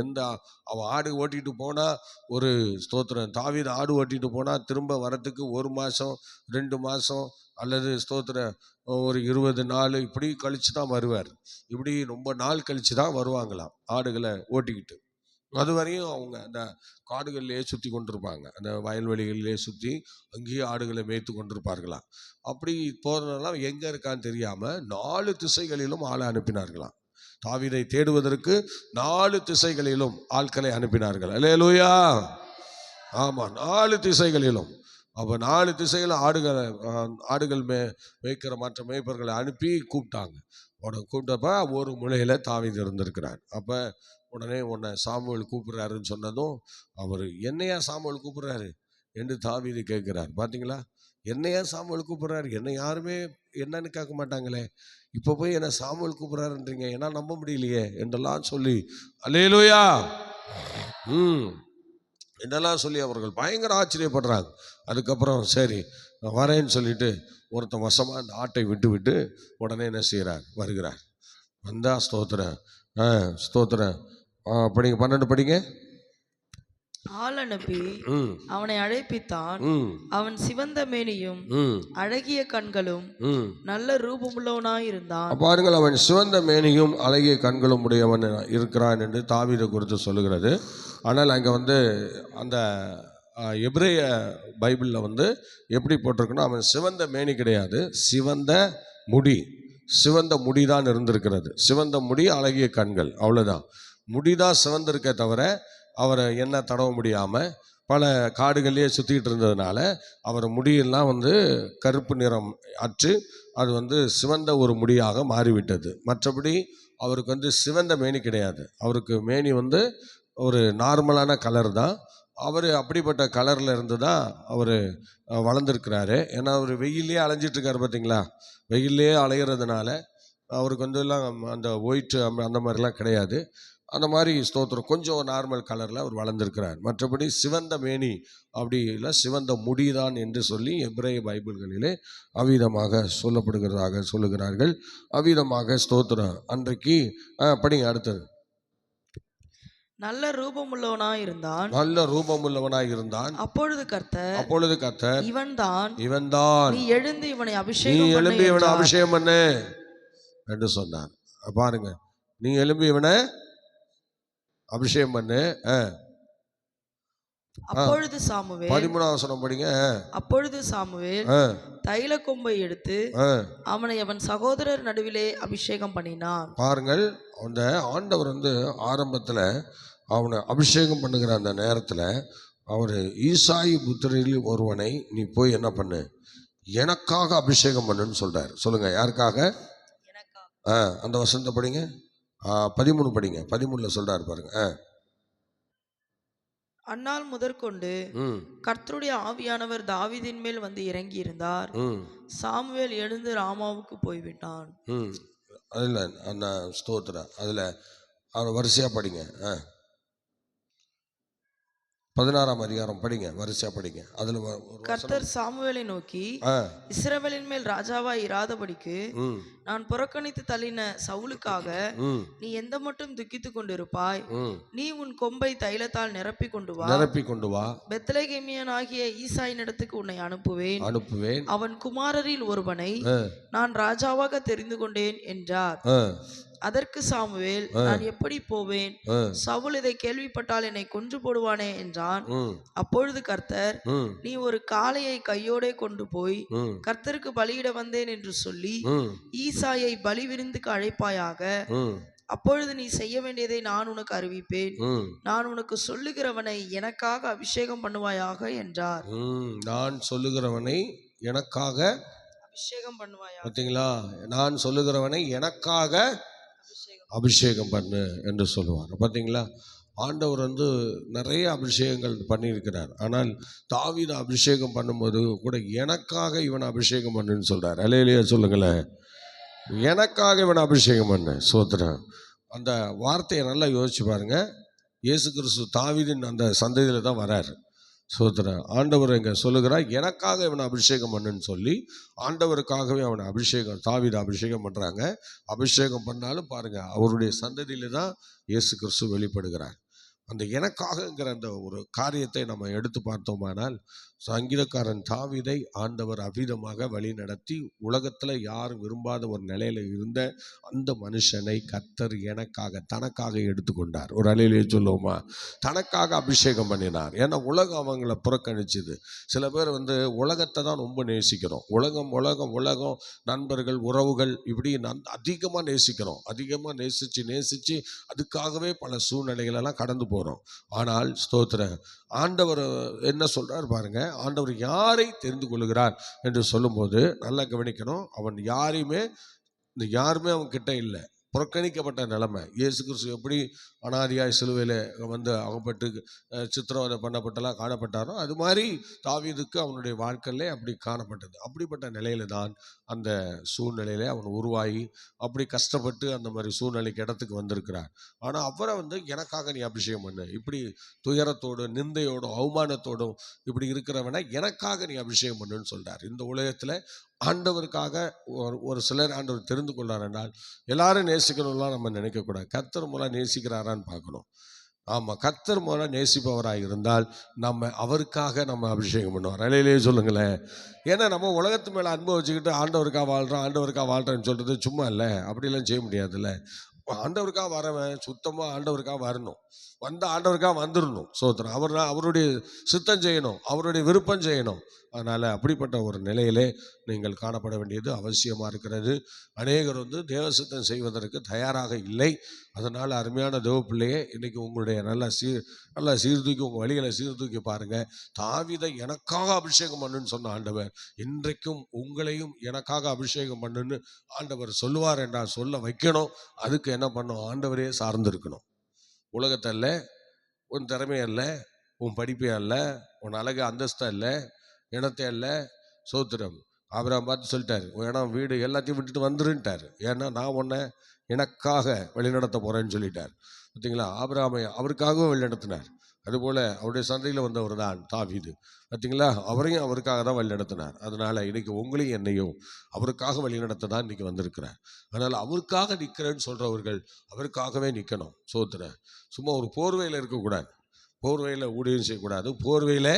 அவன் ஆடு ஓட்டிகிட்டு போனால், ஒரு ஸ்தோத்திரம், தாவீது ஆடு ஓட்டிகிட்டு போனால் திரும்ப வரத்துக்கு 1 மாதம் 2 மாதம் அல்லது ஸ்தோத்திரம் ஒரு 20 நாள் இப்படி கழிச்சு தான் வருவார். இப்படி ரொம்ப நாள் கழிச்சு தான் வருவாங்களாம் ஆடுகளை ஓட்டிக்கிட்டு. அது வரையும் அவங்க அந்த காடுகளிலே சுற்றி கொண்டிருப்பாங்க, அந்த வயல்வெளிகளிலே சுற்றி அங்கேயே ஆடுகளை மேய்த்து கொண்டிருப்பார்களாம். அப்படி போகிறதெல்லாம் எங்கே இருக்கான்னு தெரியாமல் 4 திசைகளிலும் ஆளை அனுப்பினார்களாம். தாவீதை தேடுவதற்கு 4 திசைகளிலும் ஆட்களை அனுப்பினார்கள். அல்லேலூயா. ஆமாம், 4 திசைகளிலும். அப்போ 4 திசையில் ஆடுகள் மேய்க்கிற மற்ற மேய்ப்பர்களை அனுப்பி கூப்பிட்டாங்க. கூப்பிட்டப்ப ஒரு மூலையில் தாவீது இருந்திருக்கிறார். அப்போ உடனே உன்னை சாமுவேல் கூப்பிடுறாருன்னு சொன்னதும், அவர் என்னையா சாமுவேல் கூப்பிடுறாரு என்று தாவீது கேட்கிறார். பார்த்தீங்களா, என்னையா சாமுவேல் கூப்பிடுறாரு? என்னை யாருமே என்னன்னு கேட்க மாட்டாங்களே, இப்போ போய் என்ன சாமுவேல் கூப்பிடுறாருன்றீங்க, ஏன்னா நம்ப முடியலையே என்றெல்லாம் சொல்லி, அல்லேலூயா, என்னெல்லாம் சொல்லி அவர்கள் பயங்கர ஆச்சரியப்படுறாங்க. அதுக்கப்புறம் சரி வரேன்னு சொல்லிட்டு ஒருத்தன் வசமாக அந்த ஆட்டை விட்டு உடனே என்ன செய்கிறார்? வருகிறார். வந்தா ஸ்தோத்திரம், ஸ்தோத்திரம். படிங்க, 12 படிங்க. ஆள் அனுப்பி அவனை அழைப்பித்தான். அவன் சிவந்த மேனியும் அழகிய கண்களும் நல்ல ரூபமுள்ளவனாய் இருந்தான். பாருங்கள், அவன் சிவந்த மேனியும் அழகிய கண்களும் உடையவன் இருக்கிறான் என்று தாவீதை குறித்து சொல்லுகிறது. ஆனால் அங்கே வந்து அந்த எபிரேய பைபிளில் வந்து எப்படி போட்டிருக்குன்னா, அவன் சிவந்த மேனி கிடையாது, சிவந்த முடி தான் இருந்திருக்கிறது. சிவந்த முடி, அழகிய கண்கள், அவ்வளோதான். முடிதான் சிவந்திருக்க தவிர அவரை என்ன தடவ முடியாமல் பல காடுகள்லேயே சுற்றிக்கிட்டு இருந்ததுனால அவர் முடியெல்லாம் வந்து கருப்பு நிறம் அற்று அது வந்து சிவந்த ஒரு முடியாக மாறிவிட்டது. மற்றபடி அவருக்கு வந்து சிவந்த மேனி கிடையாது. அவருக்கு மேனி வந்து ஒரு நார்மலான கலர் தான். அவர் அப்படிப்பட்ட கலரில் இருந்து தான் அவர் வளர்ந்துருக்கிறாரு. ஏன்னா அவர் வெயிலே அலைஞ்சிட்டு இருக்காரு பார்த்தீங்களா. வெயிலே அலைகிறதுனால அவருக்கு வந்து எல்லாம் அந்த ஒயிட் அந்த மாதிரிலாம் கிடையாது. அந்த மாதிரி ஸ்தோத்திரம் கொஞ்சம் நார்மல் கலரில் அவர் வளர்ந்துருக்கிறார். மற்றபடி சிவந்த மேனி அப்படி இல்லை, சிவந்த முடிதான் என்று சொல்லி எபிரேய பைபிள்களிலே அவ்விதமாக சொல்லப்படுகிறதாக சொல்லுகிறார்கள். அவ்விதமாக ஸ்தோத்திரம் அன்றைக்கு படிங்க அடுத்தது. நல்ல ரூபமுள்ளவனாய் இருந்தான். நல்ல ரூபமுள்ளவனாய் இருந்தான். அப்பொழுது கர்த்தர் இவன்தான் நீ எழுந்து இவனை அபிஷேகம் பண்ணு என்று சொன்னார். பாருங்க, நீ எழும்பி இவனை அபிஷேகம் பண்ணு. அப்பொழுது சாமுவேல் 13ஆம் வசனம் படிங்க. அப்பொழுது சாமுவேல் தைல கொம்பை எடுத்து அவனை அவன் சகோதரர் நடுவிலே அபிஷேகம் பண்ணினான். பாருங்கள், அந்த ஆண்டவர் வந்து ஆரம்பத்துல அவனை அபிஷேகம் பண்ணுகிற அந்த நேரத்துல அவர் ஈசாயி புத்திரில் ஒருவனை நீ போய் என்ன பண்ணு, எனக்காக அபிஷேகம் பண்ணுன்னு சொல்றாரு. சொல்லுங்க, யாருக்காக? அந்த வசனத்தை படிங்க. 13 படிங்க. 13ல சொல்றாரு பாருங்க. அந்நாள் முதற்கொண்டு கர்த்தருடைய ஆவியானவர் தாவீதின் மேல் வந்து இறங்கி இருந்தார். சாமுவேல் எழுந்து ராமாவுக்கு போய்விட்டான். அதுல அந்த ஸ்தோத்திரம் அதுல அவர் வரிசையா படிங்க. 16ஆம் அதிகாரம் படிங்க, வரிசையா படிங்க. அதுல கர்த்தர் சாமுவேலை நோக்கி, இஸ்ரவேலின் மேல் ராஜாவாய் இராதபடிக்கு நான் புறக்கணித்து தள்ளின சவுலுக்காக நீ எந்த மட்டும் துக்கித்துக் கொண்டிருப்பாய்? நீ உன் கொம்பை தைலத்தால் நிரப்பி கொண்டு வா. பெத்லகேமியனாகிய ஈசாயினிடத்துக்கு உன்னை அனுப்புவேன். அவன் குமாரரில் ஒருவனை நான் ராஜாவாக தெரிந்து கொண்டேன் என்றார். அதற்கு சாமுவேல், நான் எப்படி போவேன்? சவுல் இதை கேள்விப்பட்டால் என்னை கொன்று போடுவானே என்றான். அப்பொழுது கர்த்தர், நீ ஒரு காளையை கையோடே கொண்டு போய் கர்த்தருக்கு பலியிட வந்தேன் என்று சொல்லி ஈசாயை பலி விருந்துக்கு அழைப்பாயாக. அப்பொழுது நீ செய்ய வேண்டியதை நான் உனக்கு அறிவிப்பேன். நான் உனக்கு சொல்லுகிறவனை எனக்காக அபிஷேகம் பண்ணுவாயாக என்றார். நான் சொல்லுகிறவனை எனக்காக அபிஷேகம் பண்ணுவாயா? பார்த்தீங்களா, நான் சொல்லுகிறவனை எனக்காக அபிஷேகம் பண்ணு என்று சொல்லுவார். பார்த்தீங்களா, ஆண்டவர் வந்து நிறைய அபிஷேகங்கள் பண்ணியிருக்கிறார். ஆனால் தாவீதை அபிஷேகம் பண்ணும்போது கூட எனக்காக இவனை அபிஷேகம் பண்ணுன்னு சொல்றார். அல்லேலூயா சொல்லுங்களேன். எனக்காக இவனை அபிஷேகம் பண்ணு. சோத்திரம். அந்த வார்த்தையை நல்லா யோசிச்சு பாருங்க. இயேசு கிறிஸ்து தாவீதின் அந்த சந்ததியில தான் வராரு. சோத்திரம். ஆண்டவர் இங்கே சொல்லுகிறார், எனக்காக இவனை அபிஷேகம் பண்ணுன்னு சொல்லி ஆண்டவருக்காகவே அவனை தாவீதை அபிஷேகம் பண்ணுறாங்க. அபிஷேகம் பண்ணாலும் பாருங்க, அவருடைய சந்ததியில தான் இயேசு கிறிஸ்து வெளிப்படுகிறார். அந்த எனக்காகங்கிற அந்த ஒரு காரியத்தை நம்ம எடுத்து பார்த்தோமானால், சங்கீதக்காரன் தாவீதை ஆண்டவர் அவ்விதமாக வழி நடத்தி உலகத்தில் யாரும் விரும்பாத ஒரு நிலையில இருந்த அந்த மனுஷனை கர்த்தர் எனக்காக தனக்காக எடுத்துக்கொண்டார். ஒரு அலையிலேயே சொல்லுவோமா, தனக்காக அபிஷேகம் பண்ணினார். ஏன்னா உலகம் அவங்களை புறக்கணிச்சுது. சில பேர் வந்து உலகத்தை தான் ரொம்ப நேசிக்கிறோம். உலகம் நண்பர்கள், உறவுகள் இப்படி அதிகமாக நேசிக்கிறோம். அதிகமாக நேசிச்சு அதுக்காகவே பல சூழ்நிலைகளெல்லாம் கடந்து போகிறோம். ஆனால் ஸ்தோத்திரம், ஆண்டவர் என்ன சொல்றார் பாருங்க. ஆண்டவர் யாரை தெரிந்து கொள்கிறார் என்று சொல்லும்போது நல்லா கவனிக்கணும். அவன் யாருமே அவன் கிட்ட இல்லை. புறக்கணிக்கப்பட்ட நிலைமை. இயேசு கிறிஸ்து எப்படி அனாதியாய் சிலுவையில் வந்து அகப்பட்டு சித்திரவதை பண்ணப்பட்டெல்லாம் காணப்பட்டாரோ, அது மாதிரி தாவீதுக்கு அவனுடைய வாழ்க்கையிலே அப்படி காணப்பட்டது. அப்படிப்பட்ட நிலையில தான் அந்த சூழ்நிலையில அவன் உருவாகி அப்படி கஷ்டப்பட்டு அந்த மாதிரி சூழ்நிலைக்கு இடத்துக்கு வந்திருக்கிறார். ஆனால் அவரை வந்து எனக்காக நீ அபிஷேகம் பண்ணு, இப்படி துயரத்தோடும் நிந்தையோடும் அவமானத்தோடும் இப்படி இருக்கிறவனை எனக்காக நீ அபிஷேகம் பண்ணுன்னு சொல்றார். இந்த உலகத்தில் ஆண்டவருக்காக ஒரு சிலர் ஆண்டவர் தெரிந்து கொள்ளார் என்றால் எல்லாரும் நேசிக்கணும்லாம் நம்ம நினைக்கக்கூடாது. கர்த்தர் மூலம் நேசிக்கிறாரான்னு பார்க்கணும். ஆமாம், கர்த்தர் மூலம் நேசிப்பவராக இருந்தால் நம்ம அவருக்காக நம்ம அபிஷேகம் பண்ணுவோம். அலையிலேயே சொல்லுங்களேன். ஏன்னா நம்ம உலகத்து மேலே அன்பை வச்சுக்கிட்டு ஆண்டவருக்காக வாழ்கிறேன்னு சொல்கிறது சும்மா இல்லை. அப்படிலாம் செய்ய முடியாதுல்ல. ஆண்டவருக்காக வரவன் சுத்தமாக ஆண்டவருக்காக வரணும், வந்த ஆண்டவருக்காக வந்துடணும். சோத்திரம். அவருடைய சித்தம் செய்யணும், அவருடைய விருப்பம் செய்யணும். அதனால் அப்படிப்பட்ட ஒரு நிலையிலே நீங்கள் காணப்பட வேண்டியது அவசியமாக இருக்கிறது. அநேகர் வந்து தேவசித்தம் செய்வதற்கு தயாராக இல்லை. அதனால் அருமையான தேவ பிள்ளையே, இன்றைக்கி உங்களுடைய நல்லா சீர்தூக்கி உங்கள் வழிகளை சீர்தூக்கி பாருங்கள். தாவீதை எனக்காக அபிஷேகம் பண்ணுன்னு சொன்ன ஆண்டவர் இன்றைக்கும் உங்களையும் எனக்காக அபிஷேகம் பண்ணுன்னு ஆண்டவர் சொல்லுவார் என்றால் சொல்ல வைக்கணும். அதுக்கு என்ன பண்ணணும்? ஆண்டவரே சார்ந்து இருக்கணும். உலகத்தில் உன் திறமை அல்ல, உன் படிப்பே அல்ல, உன் அழகு அந்தஸ்தா இல்லை, இனத்தை அல்ல. ஸ்தோத்திரம். ஆபிரகாம் பார்த்து சொல்லிட்டாரு, உன் இடம் வீடு எல்லாத்தையும் விட்டுட்டு வந்துருன்ட்டார். ஏன்னா நான் உன்னை எனக்காக வழிநடத்த போகிறேன்னு சொல்லிட்டார். பார்த்தீங்களா, ஆபிரகாமை அவருக்காகவும் வழிநடத்தினார். அதுபோல் அவருடைய சந்தையில் வந்தவர் தான் தாவீது. பார்த்தீங்களா, அவரையும் அவருக்காக தான் வழி நடத்தினார். அதனால் இன்றைக்கி உங்களையும் என்னையும் அவருக்காக வழி நடத்த தான் இன்றைக்கி வந்திருக்கிறார். அதனால் அவருக்காக நிற்கிறேன்னு சொல்கிறவர்கள் அவருக்காகவே நிற்கணும். சோத்திரம். சும்மா ஒரு போர்வையில் இருக்கக்கூடாது, போர்வையில் ஊழியம் செய்யக்கூடாது, போர்வையில்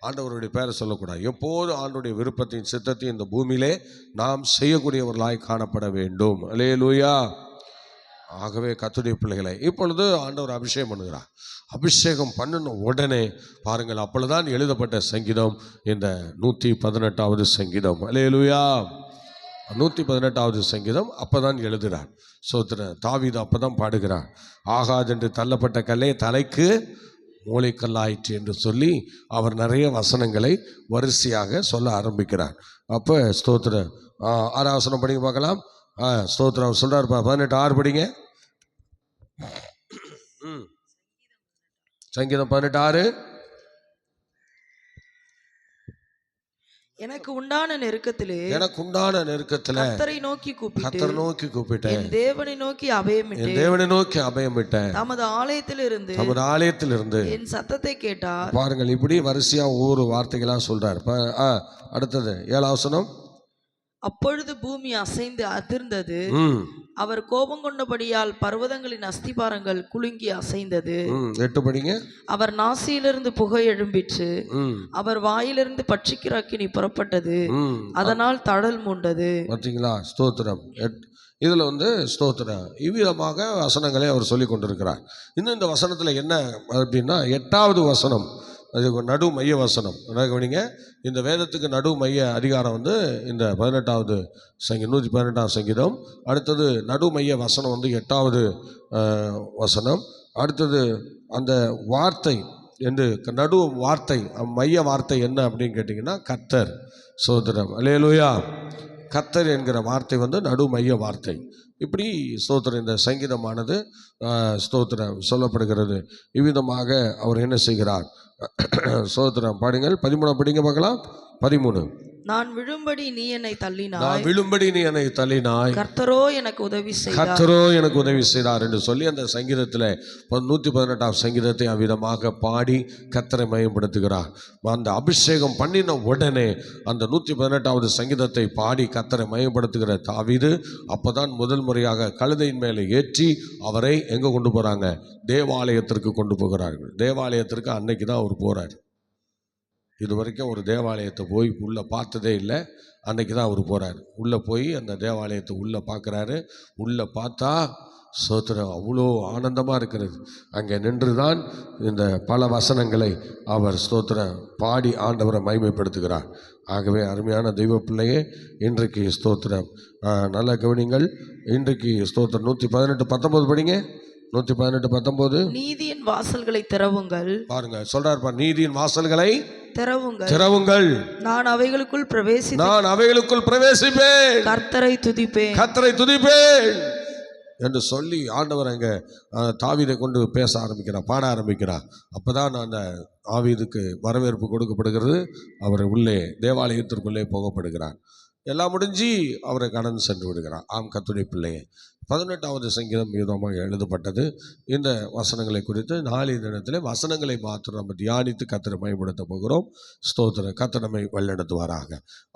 ஆண்டவருடைய பேரை சொல்லக்கூடாது. எப்போதும் ஆண்டவருடைய விருப்பத்தையும் சித்தத்தையும் இந்த பூமியிலே நாம் செய்யக்கூடியவர்களாய் காணப்பட வேண்டும். அல்லேலூயா. ஆகவே கர்த்தருடைய பிள்ளைகளை இப்பொழுது ஆண்டவர் அபிஷேகம் பண்ணுகிறார். அபிஷேகம் பண்ணின உடனே பாருங்கள், அப்பொழுதுதான் எழுதப்பட்ட சங்கீதம் இந்த 118வது சங்கீதம். அல்லேலூயா. 118வது சங்கீதம் அப்போதான் எழுதுகிறார். தாவீது அப்போதான் பாடுகிறார், ஆகாதென்று தள்ளப்பட்ட கல்லே தலைக்கு மூளைக்கல்லாயிற்று என்று சொல்லி அவர் நிறைய வசனங்களை வரிசையாக சொல்ல ஆரம்பிக்கிறார். அப்போ ஸ்தோத்திரம் 6 வசனம் படிங்க பார்க்கலாம். ஸ்தோத்திரம் சொல்றாருப்பா. 18:6 படிங்க. சங்கீதம் 18:6. எனக்கு உண்டான நெருக்கத்திலே கர்த்தரை நோக்கி கூப்பிட்டேன், என் தேவனை நோக்கி அபயமிட்டேன். தமது ஆலயத்திலிருந்து என் சத்தத்தை கேட்டார். பாருங்கள், இப்படி வரிசையா ஒவ்வொரு வார்த்தைகளா சொல்றார். அடுத்தது 7 வசனம். அப்பொழுது பூமி அசைந்து அதிர்ந்தது, அவர் கோபம் கொண்டபடியால் பர்வதங்களின் அஸ்திபாரங்கள் குலுங்கி அசைந்தது. 8 படிங்க. அவர் நாசியிலிருந்து புகை எழும்பிற்று, அவர் வாயிலிருந்து பட்சிக்கிற அக்கினி புறப்பட்டது, அதனால் தடல் மூண்டது. பார்த்தீங்களா, ஸ்தோத்திரம். இதில் ஸ்தோத்திரம் இவ்விதமாக வசனங்களை அவர் சொல்லி கொண்டிருக்கிறார். இன்னும் இந்த வசனத்தில் என்ன அப்படின்னா 8வது வசனம், அது நடு மைய வசனம். கவனிங்க, இந்த வேதத்துக்கு நடு மைய அதிகாரம் இந்த 18வது சங்கீதம், 118வது சங்கீதம். அடுத்தது நடு மைய வசனம் 8வது வசனம். அடுத்தது அந்த வார்த்தை என்று நடு வார்த்தை, மைய வார்த்தை என்ன அப்படின்னு கேட்டிங்கன்னா கர்த்தர். ஸ்தோத்திரம். அல்லேலூயா. கர்த்தர் என்கிற வார்த்தை நடு மைய வார்த்தை. இப்படி ஸ்தோத்திரம் இந்த சங்கீதமானது ஸ்தோத்திரம் சொல்லப்படுகிறது. இவ்விதமாக அவர் என்ன செய்கிறார்? ஸ்தோத்திரம். பாடுங்கள். 13 படிங்க பார்க்கலாம். 13. நான் விழும்படி நீ என்னை தள்ளினாய், கர்த்தரோ எனக்கு உதவி செய்தார் என்று சொல்லி அந்த சங்கீதத்தில் 118வது சங்கீதத்தை அவ்விதமாக பாடி கர்த்தரை மயப்படுத்துகிறார். அந்த அபிஷேகம் பண்ணின உடனே அந்த 118வது சங்கீதத்தை பாடி கர்த்தரை மயப்படுத்துகிற தாவீது அப்போதான் முதல் முறையாக கழுதையின் மேலே ஏற்றி அவரை எங்கே கொண்டு போகிறாங்க? தேவாலயத்திற்கு கொண்டு போகிறார்கள். தேவாலயத்திற்கு அன்னைக்கு தான் அவர் போகிறார். இது வரைக்கும் ஒரு தேவாலயத்தை போய் உள்ளே பார்த்ததே இல்லை. அன்றைக்கி தான் அவர் போகிறார். உள்ளே போய் அந்த தேவாலயத்தை உள்ளே பார்க்குறாரு. உள்ளே பார்த்தா ஸ்தோத்திரம் அவ்வளோ ஆனந்தமாக இருக்கிறது. அங்கே நின்று தான் இந்த பல வசனங்களை அவர் ஸ்தோத்திரம் பாடி ஆண்டவரை மகிமைப்படுத்துகிறார். ஆகவே அருமையான தெய்வ பிள்ளையே, இன்றைக்கு ஸ்தோத்திரம் நல்ல கவனிங்கள். இன்றைக்கு ஸ்தோத்திரம் 118:19 படிங்க. 118:19. நீதியின் வாசல்களை திறவுங்கள். பாருங்க, சொல்றாருப்பா, நீதியின் வாசல்களை திறவுங்கள், நான் அவைகளுக்குள் பிரவேசிப்பேன், கர்த்தரை துதிப்பேன் என்று சொல்லி ஆண்டவர் அங்கே தாவீதை கொண்டு பேச ஆரம்பிக்கிறார், பாட ஆரம்பிக்கிறார். அப்போதான் அந்த தாவீதுக்கு வரவேற்பு கொடுக்கப்படுகிறது. அவர் உள்ளே தேவாலயத்திற்குள்ளே போகப்படுகிறார். எல்லாம் முடிஞ்சு அவரை கடந்து சென்று விடுகிறார். ஆம் கர்த்தருடைய பிள்ளையே, 18வது சங்கீதம் விதமாக எழுதப்பட்டது. இந்த வசனங்களை குறித்து நாளைய தினத்தில் வசனங்களை மாத்திரம் நம்ம தியானித்து கர்த்தரை மகிமைப்படுத்த போகிறோம். ஸ்தோத்திரம். கர்த்தர் நம்மை வழிநடத்துவாராக.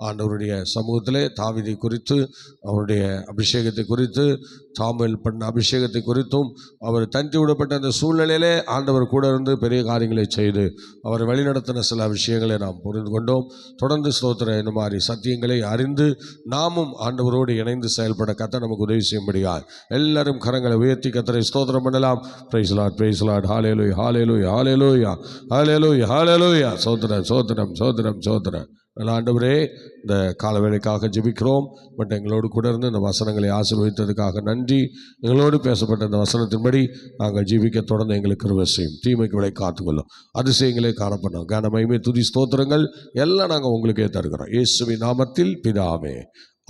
ஆண்டவருடைய சமூகத்திலே தாவீதை குறித்து, அவருடைய அபிஷேகத்தை குறித்து, சாமுவேல் பண்ண அபிஷேகத்தை குறித்தும், அவர் தனித்து விடப்பட்ட அந்த சூழ்நிலையிலே ஆண்டவர் கூட இருந்து பெரிய காரியங்களை செய்து அவர் வழிநடத்தின சில விஷயங்களை நாம் புரிந்து கொண்டோம். தொடர்ந்து ஸ்தோத்திரம் இந்த மாதிரி சத்தியங்களை அறிந்து நாமும் ஆண்டவரோடு இணைந்து செயல்பட கர்த்தர் நமக்கு உதவி செய்யும்படியா எல்லாரும் கரங்களை உயர்த்தி கர்த்தரை ஸ்தோத்திரம் பண்ணலாம். Praise Lord, praise Lord. ஹல்லேலூயா, ஹல்லேலூயா, ஹல்லேலூயா, ஹல்லேலூயா, ஹல்லேலூயா. சோத்திரம், சோத்திரம், சோத்திரம், சோத்திரம். ஆண்டவரே, இந்த காலவேளைக்காக ஜெபிக்கிறோம். பட் எங்களோடு கூட இருந்து இந்த வசனங்களை ஆசீர்வதித்ததுக்காக நன்றி. எங்களோடு பேசப்பட்ட இந்த வசனத்தின்படி நாங்கள் ஜீவிக்க தொடர்ந்து எங்களுக்கு கிருபை செய்யும். தீமைக்கு விலை காத்துக்கொள்ளும். அதிசயங்களே காணப்படும். கன மகிமை துதி ஸ்தோத்திரங்கள் எல்லாம் நாங்கள் உங்களுக்கே தருகிறோம். இயேசுவின் நாமத்தில் பிதாவே.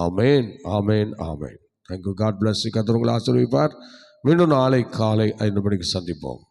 ஆமேன், ஆமேன், ஆமேன். தேங்க்யூ. God bless you. கர்த்தர் உங்களை ஆசீர்வதிப்பார். மீண்டும் நாளை காலை 5 மணிக்கு சந்திப்போம்.